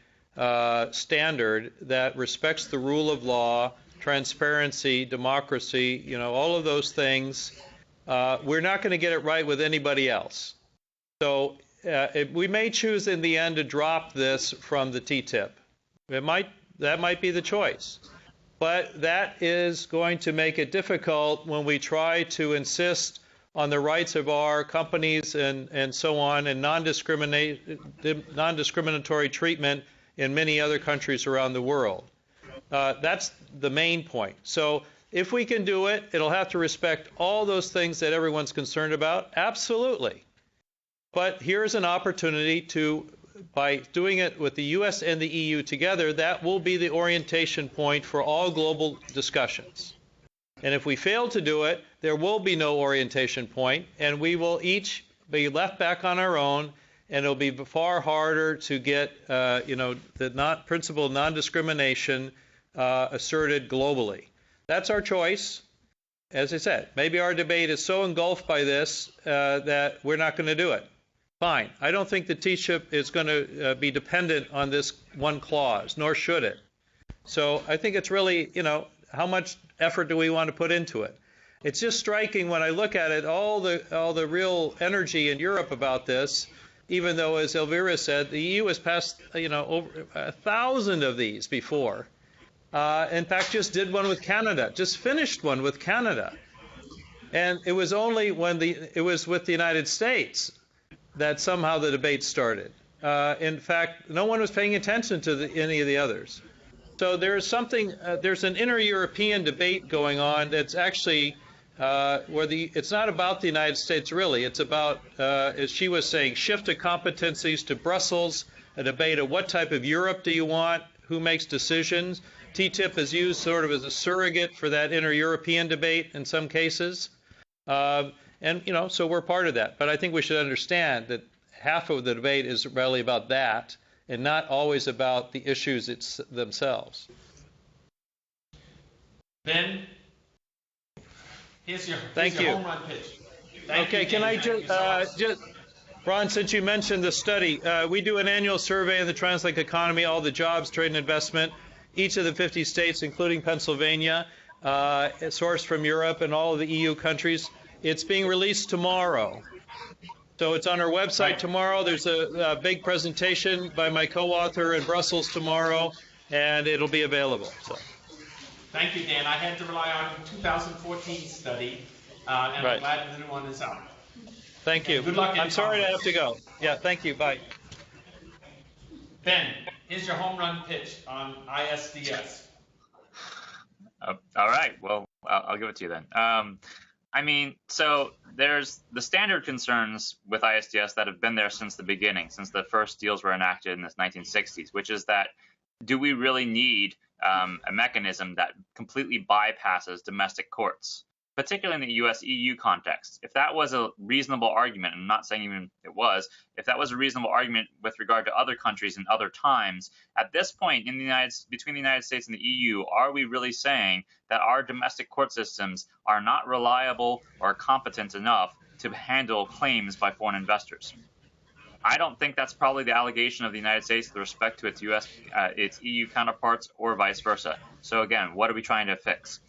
standard that respects the rule of law, transparency, democracy, you know, all of those things, we're not going to get it right with anybody else. So we may choose in the end to drop this from the TTIP. That might be the choice. But that is going to make it difficult when we try to insist on the rights of our companies and so on, and non-discriminatory treatment in many other countries around the world. That's the main point. So if we can do it, it'll have to respect all those things that everyone's concerned about. Absolutely. But here's an opportunity to, by doing it with the U.S. and the EU together, that will be the orientation point for all global discussions. And if we fail to do it, there will be no orientation point, and we will each be left back on our own, and it'll be far harder to get, the principle of non-discrimination asserted globally. That's our choice. As I said, maybe our debate is so engulfed by this that we're not going to do it. Fine. I don't think the TTIP is going to be dependent on this one clause, nor should it. So I think it's really, how much effort do we want to put into it? It's just striking when I look at it, all the real energy in Europe about this, even though, as Elvire said, the EU has passed, over 1,000 of these before. In fact, just did one with Canada, just finished one with Canada. And it was only when it was with the United States that somehow the debate started. In fact, no one was paying attention to any of the others. So there's something, there's an inter-European debate going on that's actually it's not about the United States really. It's about, as she was saying, shift of competencies to Brussels, a debate of what type of Europe do you want, who makes decisions. TTIP is used sort of as a surrogate for that inter-European debate in some cases. So we're part of that. But I think we should understand that half of the debate is really about that and not always about the issues themselves. Ben, here's your home run pitch. Thank you, can I just Ron, since you mentioned the study, we do an annual survey of the transatlantic economy, all the jobs, trade, and investment. Each of the 50 states, including Pennsylvania, sourced from Europe and all of the EU countries. It's being released tomorrow. So it's on our website tomorrow. There's a big presentation by my co-author in Brussels tomorrow, and it'll be available. So. Thank you, Dan. I had to rely on the 2014 study, and I'm glad the new one is out. Thank you. Good luck. I'm sorry to have to go. Yeah, thank you. Bye. Ben, here's your home run pitch on ISDS. All right. Well, I'll give it to you then. I mean, so there's the standard concerns with ISDS that have been there since the beginning, since the first deals were enacted in the 1960s, which is that do we really need a mechanism that completely bypasses domestic courts, particularly in the US-EU context? If that was a reasonable argument, and I'm not saying even it was, if that was a reasonable argument with regard to other countries and other times, at this point in between the United States and the EU, are we really saying that our domestic court systems are not reliable or competent enough to handle claims by foreign investors? I don't think that's probably the allegation of the United States with respect to its EU counterparts, or vice versa. So again, what are we trying to fix?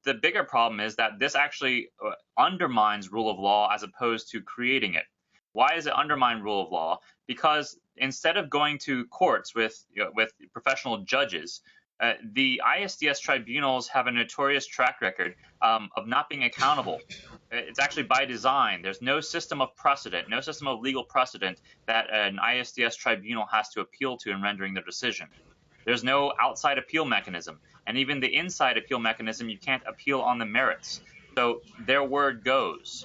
The bigger problem is that this actually undermines rule of law as opposed to creating it. Why does it undermine rule of law? Because instead of going to courts with professional judges, the ISDS tribunals have a notorious track record of not being accountable. It's actually by design. There's no system of precedent, no system of legal precedent that an ISDS tribunal has to appeal to in rendering their decision. There's no outside appeal mechanism. And even the inside appeal mechanism, you can't appeal on the merits. So their word goes.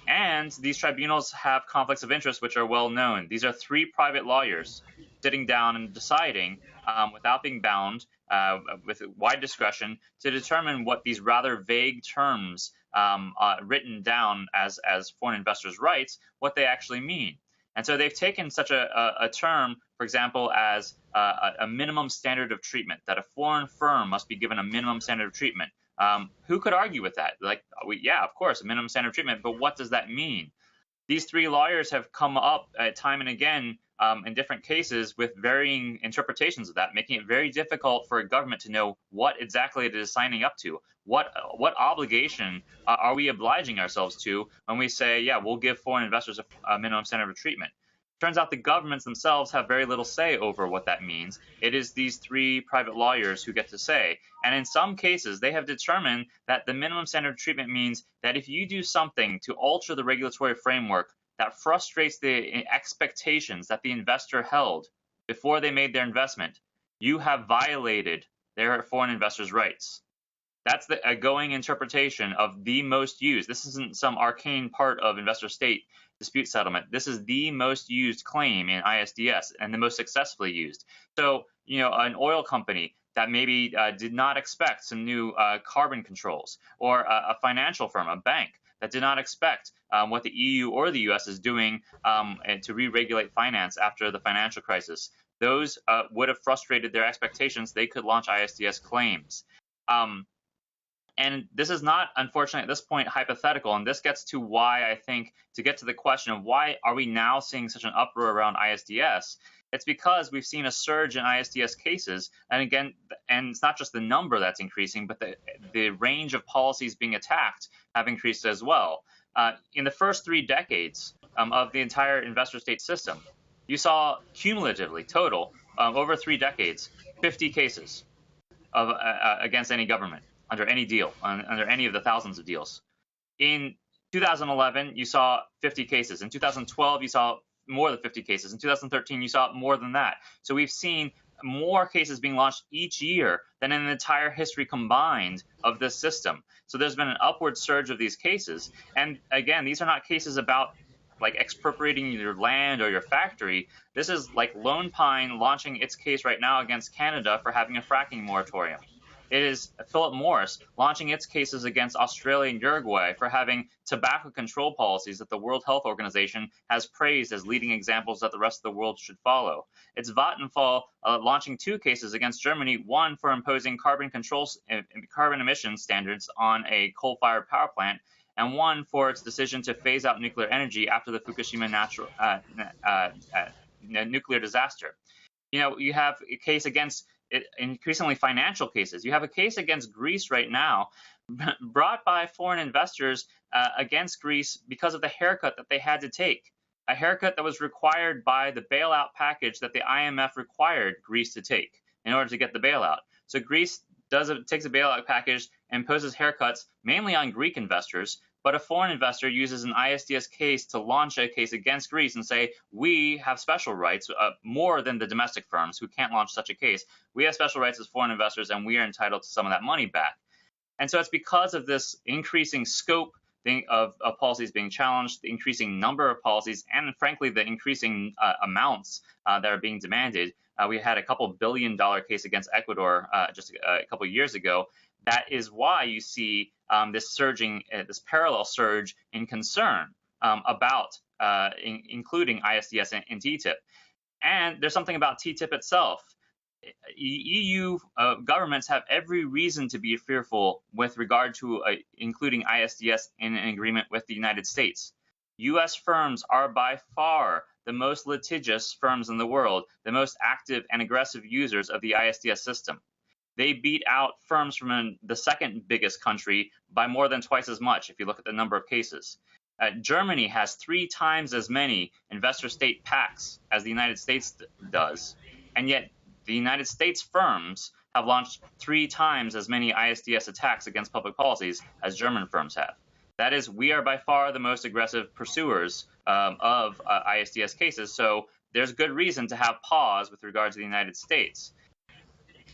And these tribunals have conflicts of interest, which are well known. These are three private lawyers sitting down and deciding, without being bound, with wide discretion, to determine what these rather vague terms written down as foreign investors' rights, what they actually mean. And so they've taken such a term, for example, as a minimum standard of treatment, that a foreign firm must be given a minimum standard of treatment. Who could argue with that? Like, yeah, of course, a minimum standard of treatment, but what does that mean? These three lawyers have come up time and again in different cases with varying interpretations of that, making it very difficult for a government to know what exactly it is signing up to. What obligation are we obliging ourselves to when we say, yeah, we'll give foreign investors a minimum standard of treatment? Turns out the governments themselves have very little say over what that means. It is these three private lawyers who get to say. And in some cases, they have determined that the minimum standard of treatment means that if you do something to alter the regulatory framework that frustrates the expectations that the investor held before they made their investment, you have violated their foreign investors' rights. That's a going interpretation of the most used. This isn't some arcane part of investor-state dispute settlement. This is the most used claim in ISDS and the most successfully used. So, an oil company that maybe did not expect some new carbon controls, or a financial firm, a bank, that did not expect what the EU or the US is doing to re-regulate finance after the financial crisis. Those would have frustrated their expectations. They could launch ISDS claims. And this is not, unfortunately, at this point, hypothetical. And this gets to why I think, to get to the question of why are we now seeing such an uproar around ISDS, it's because we've seen a surge in ISDS cases. And again, and it's not just the number that's increasing, but the range of policies being attacked have increased as well. In the first 3 decades of the entire investor state system, you saw cumulatively, total, over 3 decades, 50 cases of against any government, under any deal, under any of the thousands of deals. In 2011, you saw 50 cases. In 2012, you saw more than 50 cases. In 2013, you saw more than that. So we've seen more cases being launched each year than in the entire history combined of this system. So there's been an upward surge of these cases. And again, these are not cases about like expropriating your land or your factory. This is like Lone Pine launching its case right now against Canada for having a fracking moratorium. It is Philip Morris launching its cases against Australia and Uruguay for having tobacco control policies that the World Health Organization has praised as leading examples that the rest of the world should follow. It's Vattenfall launching 2 cases against Germany, one for imposing carbon emission standards on a coal-fired power plant, and one for its decision to phase out nuclear energy after the Fukushima nuclear disaster. You have a case against increasingly financial cases. You have a case against Greece right now brought by foreign investors against Greece because of the haircut that they had to take, a haircut that was required by the bailout package that the IMF required Greece to take in order to get the bailout. So Greece takes a bailout package and imposes haircuts mainly on Greek investors but a foreign investor uses an ISDS case to launch a case against Greece and say, we have special rights, more than the domestic firms who can't launch such a case. We have special rights as foreign investors, and we are entitled to some of that money back. And so it's because of this increasing scope of policies being challenged, the increasing number of policies, and frankly, the increasing amounts that are being demanded. We had a couple $1 billion case against Ecuador just a couple years ago. That is why you see this parallel surge in concern about including ISDS and TTIP. And there's something about TTIP itself. EU governments have every reason to be fearful with regard to including ISDS in an agreement with the United States. U.S. firms are by far the most litigious firms in the world, the most active and aggressive users of the ISDS system. They beat out firms from the second biggest country by more than twice as much if you look at the number of cases. Germany has 3 times as many investor-state pacts as the United States does, and yet the United States firms have launched 3 times as many ISDS attacks against public policies as German firms have. That is, we are by far the most aggressive pursuers of ISDS cases, so there's good reason to have pause with regard to the United States.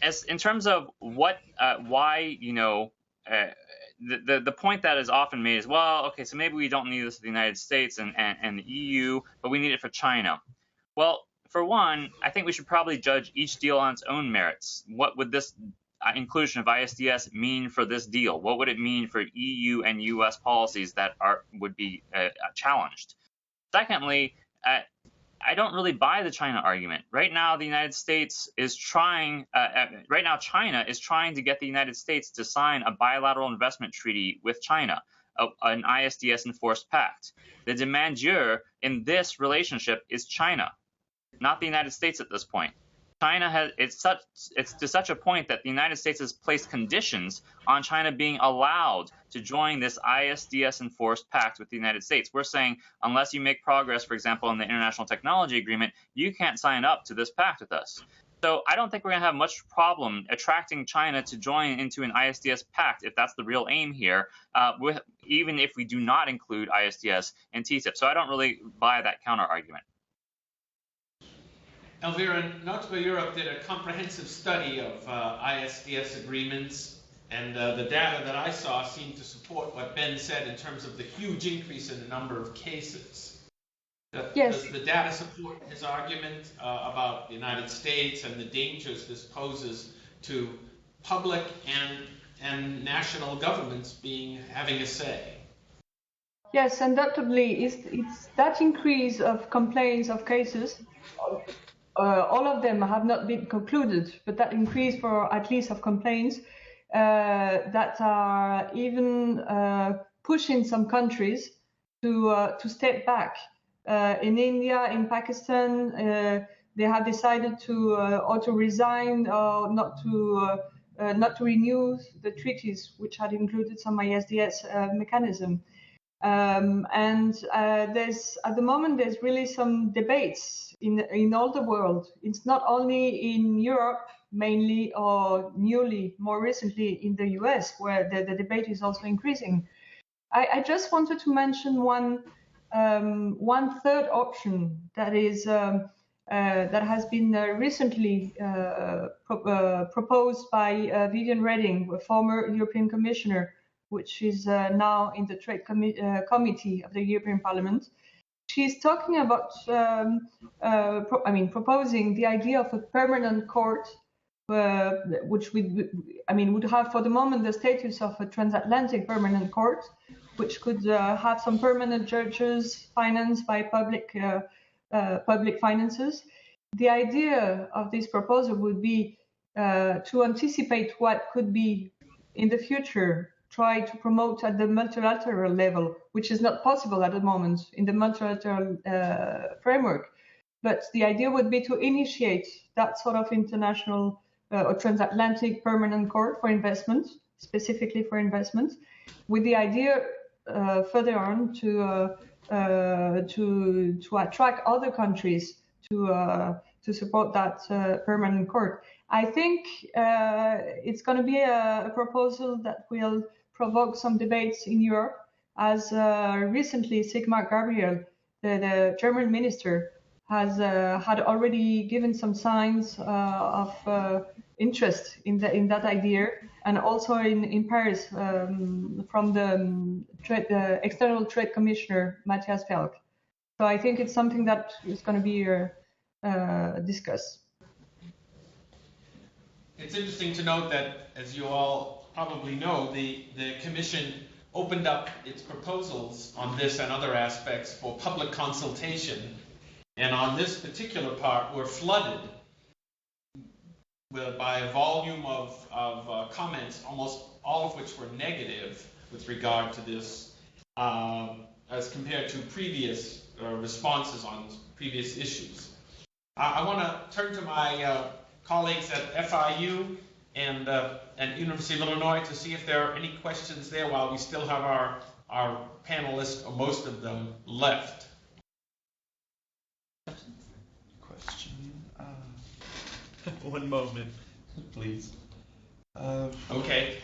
As in terms of why, the point that is often made is, well, okay, so maybe we don't need this for the United States and the EU, but we need it for China. Well, for one, I think we should probably judge each deal on its own merits. What would this inclusion of ISDS mean for this deal? What would it mean for EU and US policies that would be challenged? Secondly, I don't really buy the China argument. Right now, the United States is trying. Right now, China is trying to get the United States to sign a bilateral investment treaty with China, an ISDS enforced pact. The demandeur in this relationship is China, not the United States at this point. China has it's to such a point that the United States has placed conditions on China being allowed to join this ISDS enforced pact with the United States. We're saying unless you make progress, for example, in the International Technology Agreement, you can't sign up to this pact with us. So I don't think we're going to have much problem attracting China to join into an ISDS pact if that's the real aim here, even if we do not include ISDS in TTIP. So I don't really buy that counter argument. Elvire, Notable Europe did a comprehensive study of ISDS agreements, and the data that I saw seemed to support what Ben said in terms of the huge increase in the number of cases. Yes. Does the data support his argument about the United States and the dangers this poses to public and national governments having a say? Yes, undoubtedly, it's that increase of complaints of cases. All of them have not been concluded, but that increase for at least of complaints that are even pushing some countries to step back. In India, in Pakistan, they have decided to resign or not to renew the treaties which had included some ISDS mechanism. There's at the moment there's really some debates in all the world. It's not only in Europe mainly, or more recently in the US, where the debate is also increasing. I just wanted to mention one third option that is that has been recently proposed by Viviane Reding, a former European Commissioner, which is now in the Trade Committee of the European Parliament. She's talking about, proposing the idea of a permanent court, which would have for the moment the status of a transatlantic permanent court, which could have some permanent judges financed by public finances. The idea of this proposal would be to anticipate what could be in the future, try to promote at the multilateral level, which is not possible at the moment in the multilateral framework. But the idea would be to initiate that sort of international or transatlantic permanent court for investment, specifically for investment, with the idea further on to attract other countries to support that permanent court. I think it's going to be a proposal that will provoke some debates in Europe, as recently Sigmar Gabriel, the German minister, has had already given some signs of interest in that idea, and also in Paris from the External Trade Commissioner Matthias Felk. So I think it's something that is going to be discussed. It's interesting to note that, as you all probably know, the Commission opened up its proposals on this and other aspects for public consultation, and on this particular part were flooded by a volume of comments, almost all of which were negative with regard to this, as compared to previous responses on previous issues. I want to turn to my colleagues at FIU and University of Illinois to see if there are any questions there while we still have our panelists, or most of them, left. Question. One moment, please. Okay.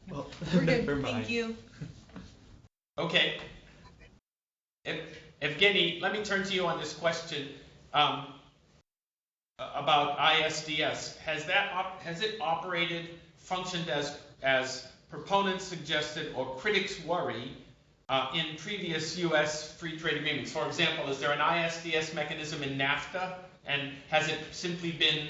Well, We're good. never mind. Thank you. Okay. Evgeny, let me turn to you on this question about ISDS. Has it operated, functioned as proponents suggested or critics worry in previous U.S. free trade agreements? For example, is there an ISDS mechanism in NAFTA, and has it simply been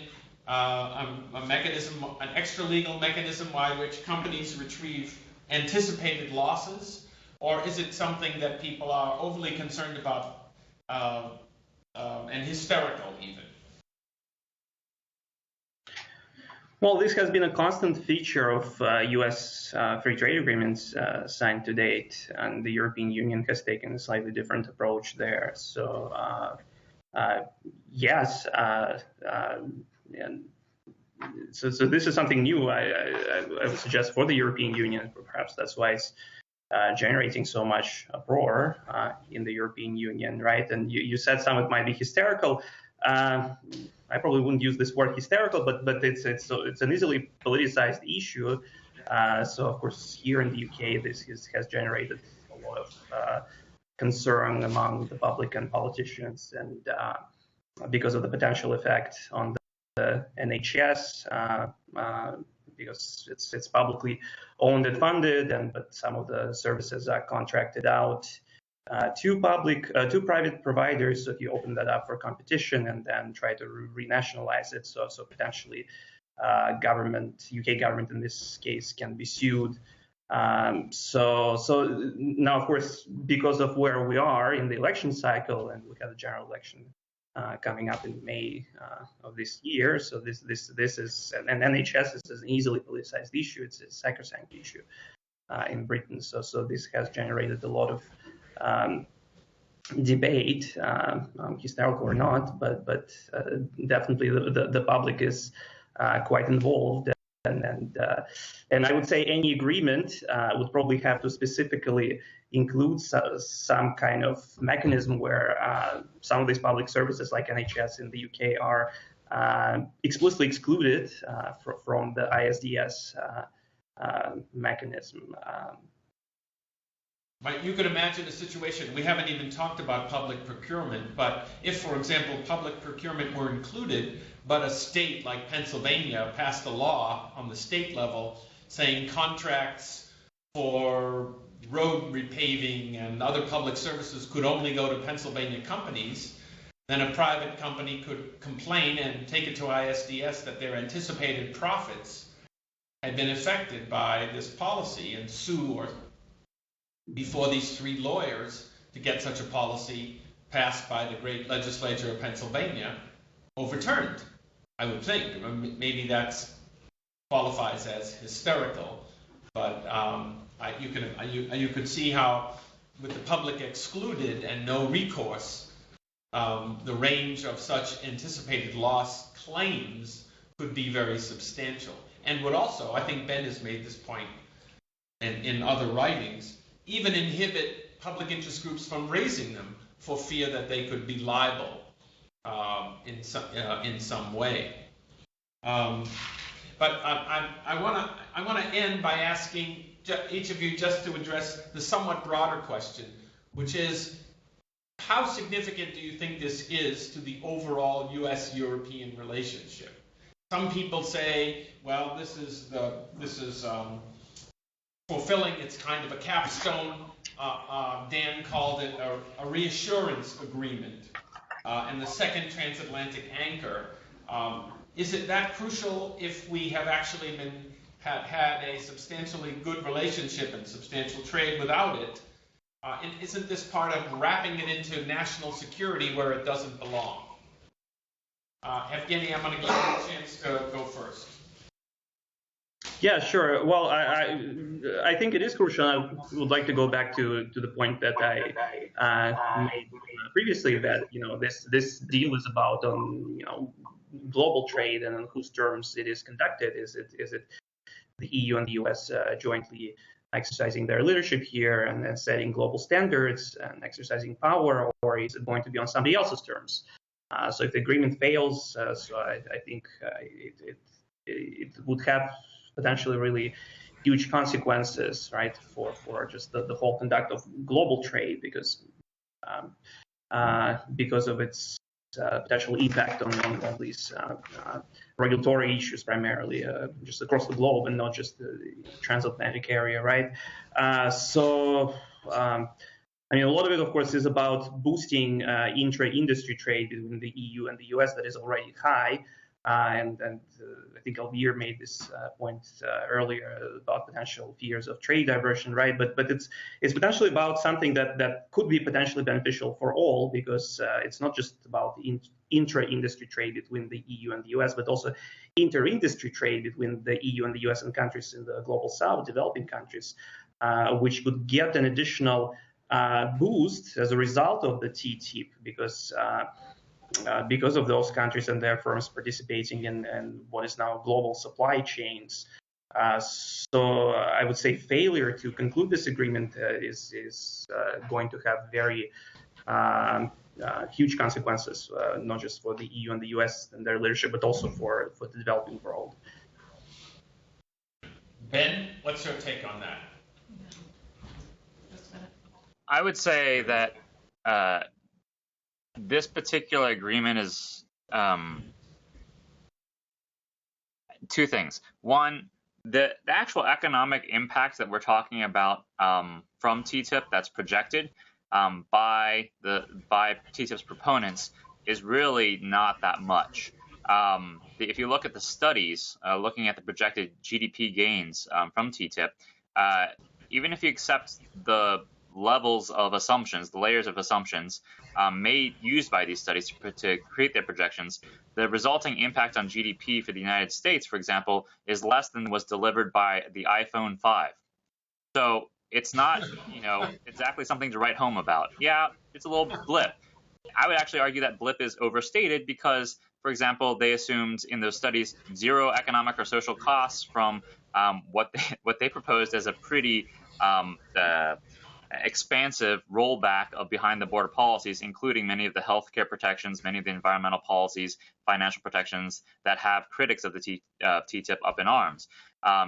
a mechanism, an extra-legal mechanism by which companies retrieve anticipated losses? Or is it something that people are overly concerned about and hysterical even? Well, this has been a constant feature of U.S. Free trade agreements signed to date, and the European Union has taken a slightly different approach there. So, yes, so this is something new, I would suggest, for the European Union. Perhaps that's why it's generating so much uproar in the European Union, right? And you said some of it might be hysterical. I probably wouldn't use this word hysterical, but it's an easily politicized issue. So of course here in the UK, this has generated a lot of concern among the public and politicians, and because of the potential effect on the NHS. Because it's publicly owned and funded, but some of the services are contracted out to private providers. So if you open that up for competition and then try to renationalize it, so potentially UK government in this case can be sued. So now, of course, because of where we are in the election cycle, and we have a general election coming up in May of this year. So this is, and NHS is an easily politicized issue. It's a sacrosanct issue in Britain. So this has generated a lot of debate, hysterical or not, but definitely the public is quite involved. And I would say any agreement would probably have to specifically include some kind of mechanism where some of these public services, like NHS in the UK, are explicitly excluded from the ISDS mechanism. Right, you could imagine a situation, we haven't even talked about public procurement, but if, for example, public procurement were included, but a state like Pennsylvania passed a law on the state level saying contracts for road repaving and other public services could only go to Pennsylvania companies, then a private company could complain and take it to ISDS that their anticipated profits had been affected by this policy and sue or before these three lawyers to get such a policy passed by the great legislature of Pennsylvania overturned, I would think. Maybe that qualifies as hysterical, but you could see how, with the public excluded and no recourse, the range of such anticipated loss claims could be very substantial, and would also, I think Ben has made this point in other writings, even inhibit public interest groups from raising them for fear that they could be liable in some way. But I want to end by asking each of you just to address the somewhat broader question, which is, how significant do you think this is to the overall U.S.-European relationship? Some people say, well, this is fulfilling. It's kind of a capstone. Dan called it a reassurance agreement, and the second transatlantic anchor. Is it that crucial if we have actually had a substantially good relationship and substantial trade without it? And isn't this part of wrapping it into national security where it doesn't belong? Evgeny, I'm going to give you a chance to go first. Yeah, sure. Well, I think it is crucial. I would like to go back to the point that I made previously, that this deal is about global trade and on whose terms it is conducted. Is it the EU and the US jointly exercising their leadership here and setting global standards and exercising power, or is it going to be on somebody else's terms? So if the agreement fails, I think it would have potentially really huge consequences, right, for just the whole conduct of global trade, because of its potential impact on these regulatory issues, primarily just across the globe and not just the transatlantic area, right? I mean, a lot of it, of course, is about boosting intra-industry trade between the EU and the US that is already high. And I think Elvire made this point earlier about potential fears of trade diversion, right? But it's potentially about something that could be potentially beneficial for all, because it's not just about the intra-industry trade between the EU and the US, but also inter-industry trade between the EU and the US and countries in the global south, developing countries, which could get an additional boost as a result of the TTIP, because of those countries and their firms participating in what is now global supply chains. So I would say failure to conclude this agreement is going to have very huge consequences, not just for the EU and the US and their leadership, but also for the developing world. Ben, what's your take on that? I would say that this particular agreement is two things. One, the actual economic impact that we're talking about from TTIP that's projected by TTIP's proponents is really not that much. If you look at the studies looking at the projected GDP gains from TTIP, even if you accept the levels of assumptions, the layers of assumptions used by these studies to create their projections, the resulting impact on GDP for the United States, for example, is less than was delivered by the iPhone 5. So it's not, exactly something to write home about. Yeah, it's a little blip. I would actually argue that blip is overstated because, for example, they assumed in those studies 0 economic or social costs from what they proposed as a pretty expansive rollback of behind-the-border policies, including many of the healthcare protections, many of the environmental policies, financial protections that have critics of the TTIP up in arms.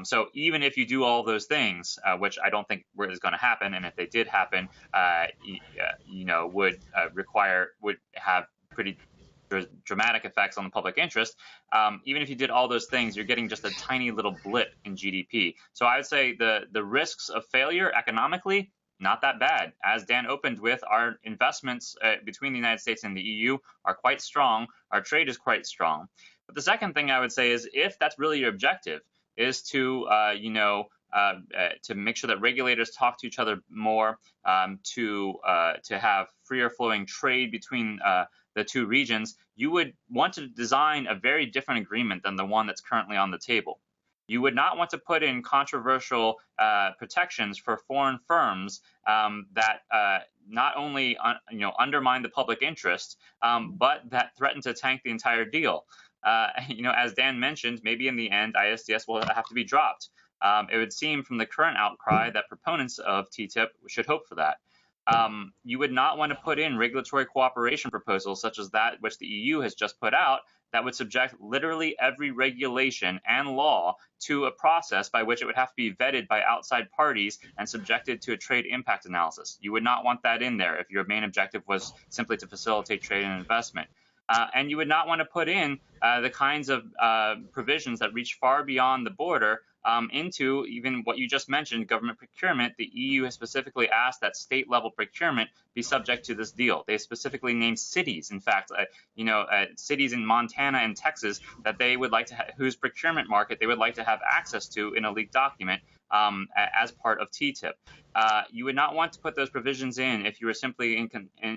So even if you do all those things, which I don't think is going to happen, and if they did happen, would have pretty dramatic effects on the public interest. Even if you did all those things, you're getting just a tiny little blip in GDP. So I would say the risks of failure economically, not that bad. As Dan opened with, our investments between the United States and the EU are quite strong. Our trade is quite strong. But the second thing I would say is, if that's really your objective, is to to make sure that regulators talk to each other more, to have freer flowing trade between the two regions, you would want to design a very different agreement than the one that's currently on the table. You would not want to put in controversial protections for foreign firms that not only undermine the public interest, but that threaten to tank the entire deal. As Dan mentioned, maybe in the end, ISDS will have to be dropped. It would seem from the current outcry that proponents of TTIP should hope for that. You would not want to put in regulatory cooperation proposals such as that which the EU has just put out, that would subject literally every regulation and law to a process by which it would have to be vetted by outside parties and subjected to a trade impact analysis. You would not want that in there if your main objective was simply to facilitate trade and investment. And you would not want to put in the kinds of provisions that reach far beyond the border into even what you just mentioned, government procurement. The EU has specifically asked that state-level procurement be subject to this deal. They specifically named cities, in fact, cities in Montana and Texas that they would like to whose procurement market they would like to have access to in a leaked document as part of TTIP. You would not want to put those provisions in if you were simply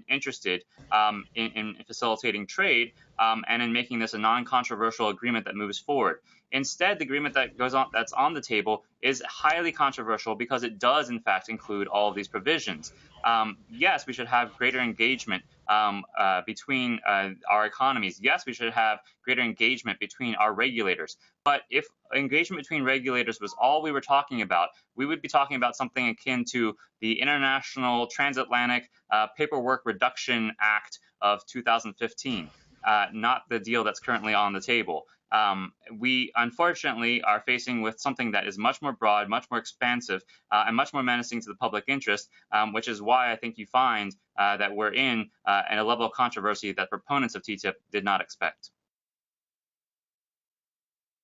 interested in facilitating trade and in making this a non-controversial agreement that moves forward. Instead, the agreement that's on the table is highly controversial because it does, in fact, include all of these provisions. Yes, we should have greater engagement between our economies. Yes, we should have greater engagement between our regulators. But if engagement between regulators was all we were talking about, we would be talking about something akin to the International Transatlantic Paperwork Reduction Act of 2015, not the deal that's currently on the table. We unfortunately are facing with something that is much more broad, much more expansive, and much more menacing to the public interest, which is why I think you find that we're in a level of controversy that proponents of TTIP did not expect.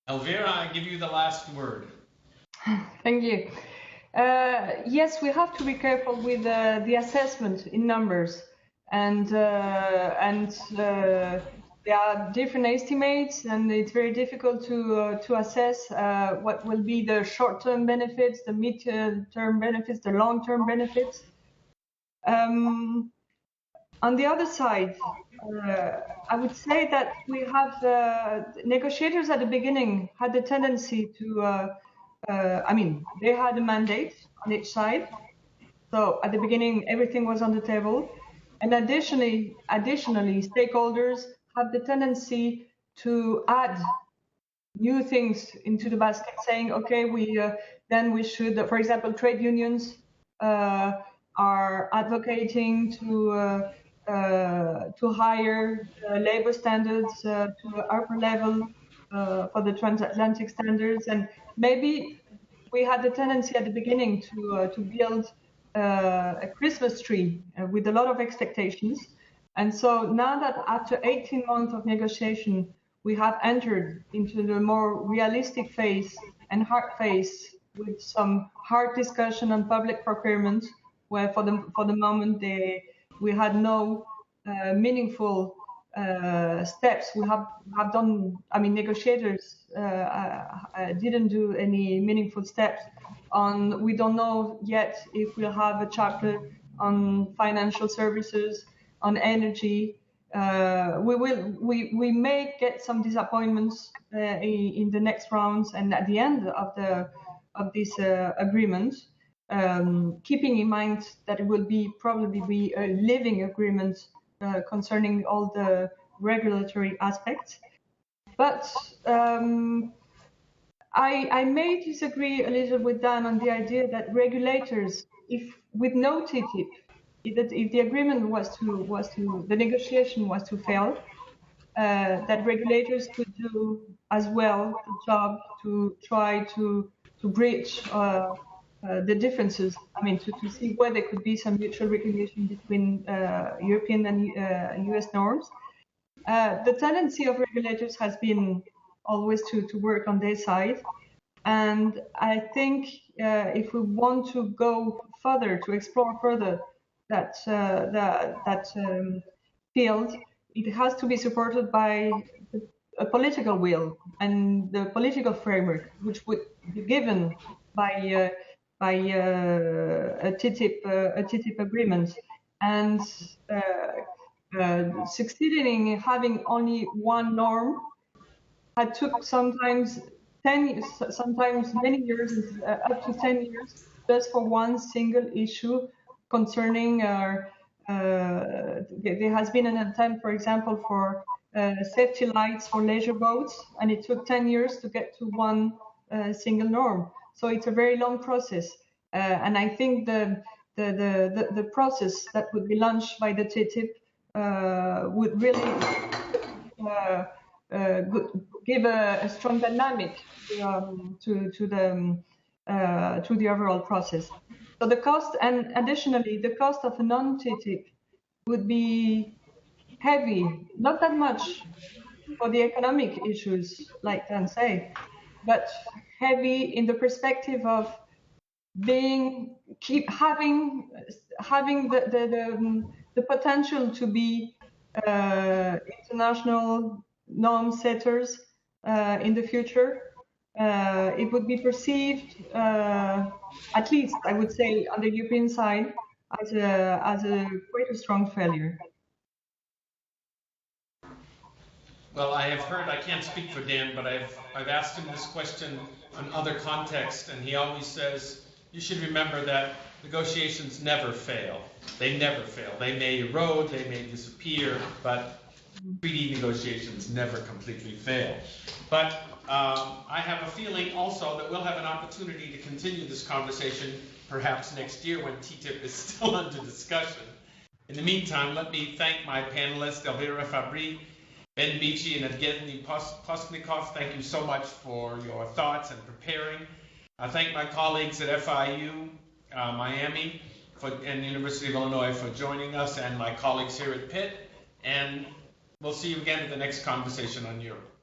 Elvire, I give you the last word. Thank you. Yes, we have to be careful with the assessment in numbers, and there are different estimates, and it's very difficult to assess what will be the short-term benefits, the mid-term benefits, the long-term benefits. On the other side, I would say that we have negotiators at the beginning had the tendency to, they had a mandate on each side. So at the beginning, everything was on the table. And additionally, stakeholders have the tendency to add new things into the basket, saying, okay, then we should, for example, trade unions are advocating to higher labor standards to upper level for the transatlantic standards, and maybe we had the tendency at the beginning to build a Christmas tree with a lot of expectations. And so now that after 18 months of negotiation, we have entered into the more realistic phase and hard phase with some hard discussion on public procurement, where for the moment we had no meaningful steps. We have done, negotiators didn't do any meaningful steps on. We don't know yet if we'll have a chapter on financial services, on energy. We may get some disappointments in the next rounds and at the end of this agreement, keeping in mind that it will probably be a living agreement concerning all the regulatory aspects. But I may disagree a little with Dan on the idea that regulators, if with no TTIP, if the agreement was to the negotiation was to fail, that regulators could do as well the job to try to bridge the differences. To see where there could be some mutual recognition between European and US norms. The tendency of regulators has been always to work on their side. And I think if we want to go further, to explore further that field, it has to be supported by a political will and the political framework, which would be given by a TTIP agreement. And succeeding in having only one norm had took sometimes 10 years, sometimes many years, up to 10 years, just for one single issue concerning there has been an attempt, for example, for safety lights for leisure boats, and it took 10 years to get to one single norm. So it's a very long process, and I think the process that would be launched by the TTIP would really give a strong dynamic to the overall process. So the cost, and additionally, the cost of a non-TTIP would be heavy, not that much for the economic issues, like Dan said, but heavy in the perspective of having the potential to be international norm setters in the future. It would be perceived, at least I would say, on the European side, as quite a strong failure. Well, I have heard, I can't speak for Dan, but I've asked him this question in other contexts, and he always says, you should remember that negotiations never fail. They never fail. They may erode, they may disappear, but treaty negotiations never completely fail. But I have a feeling also that we'll have an opportunity to continue this conversation perhaps next year when TTIP is still under discussion. In the meantime, let me thank my panelists, Elvire Fabry, Ben Beachy, and Evgeny Postnikov. Thank you so much for your thoughts and preparing. I thank my colleagues at FIU, Miami, and the University of Illinois for joining us, and my colleagues here at Pitt. And we'll see you again at the next conversation on Europe.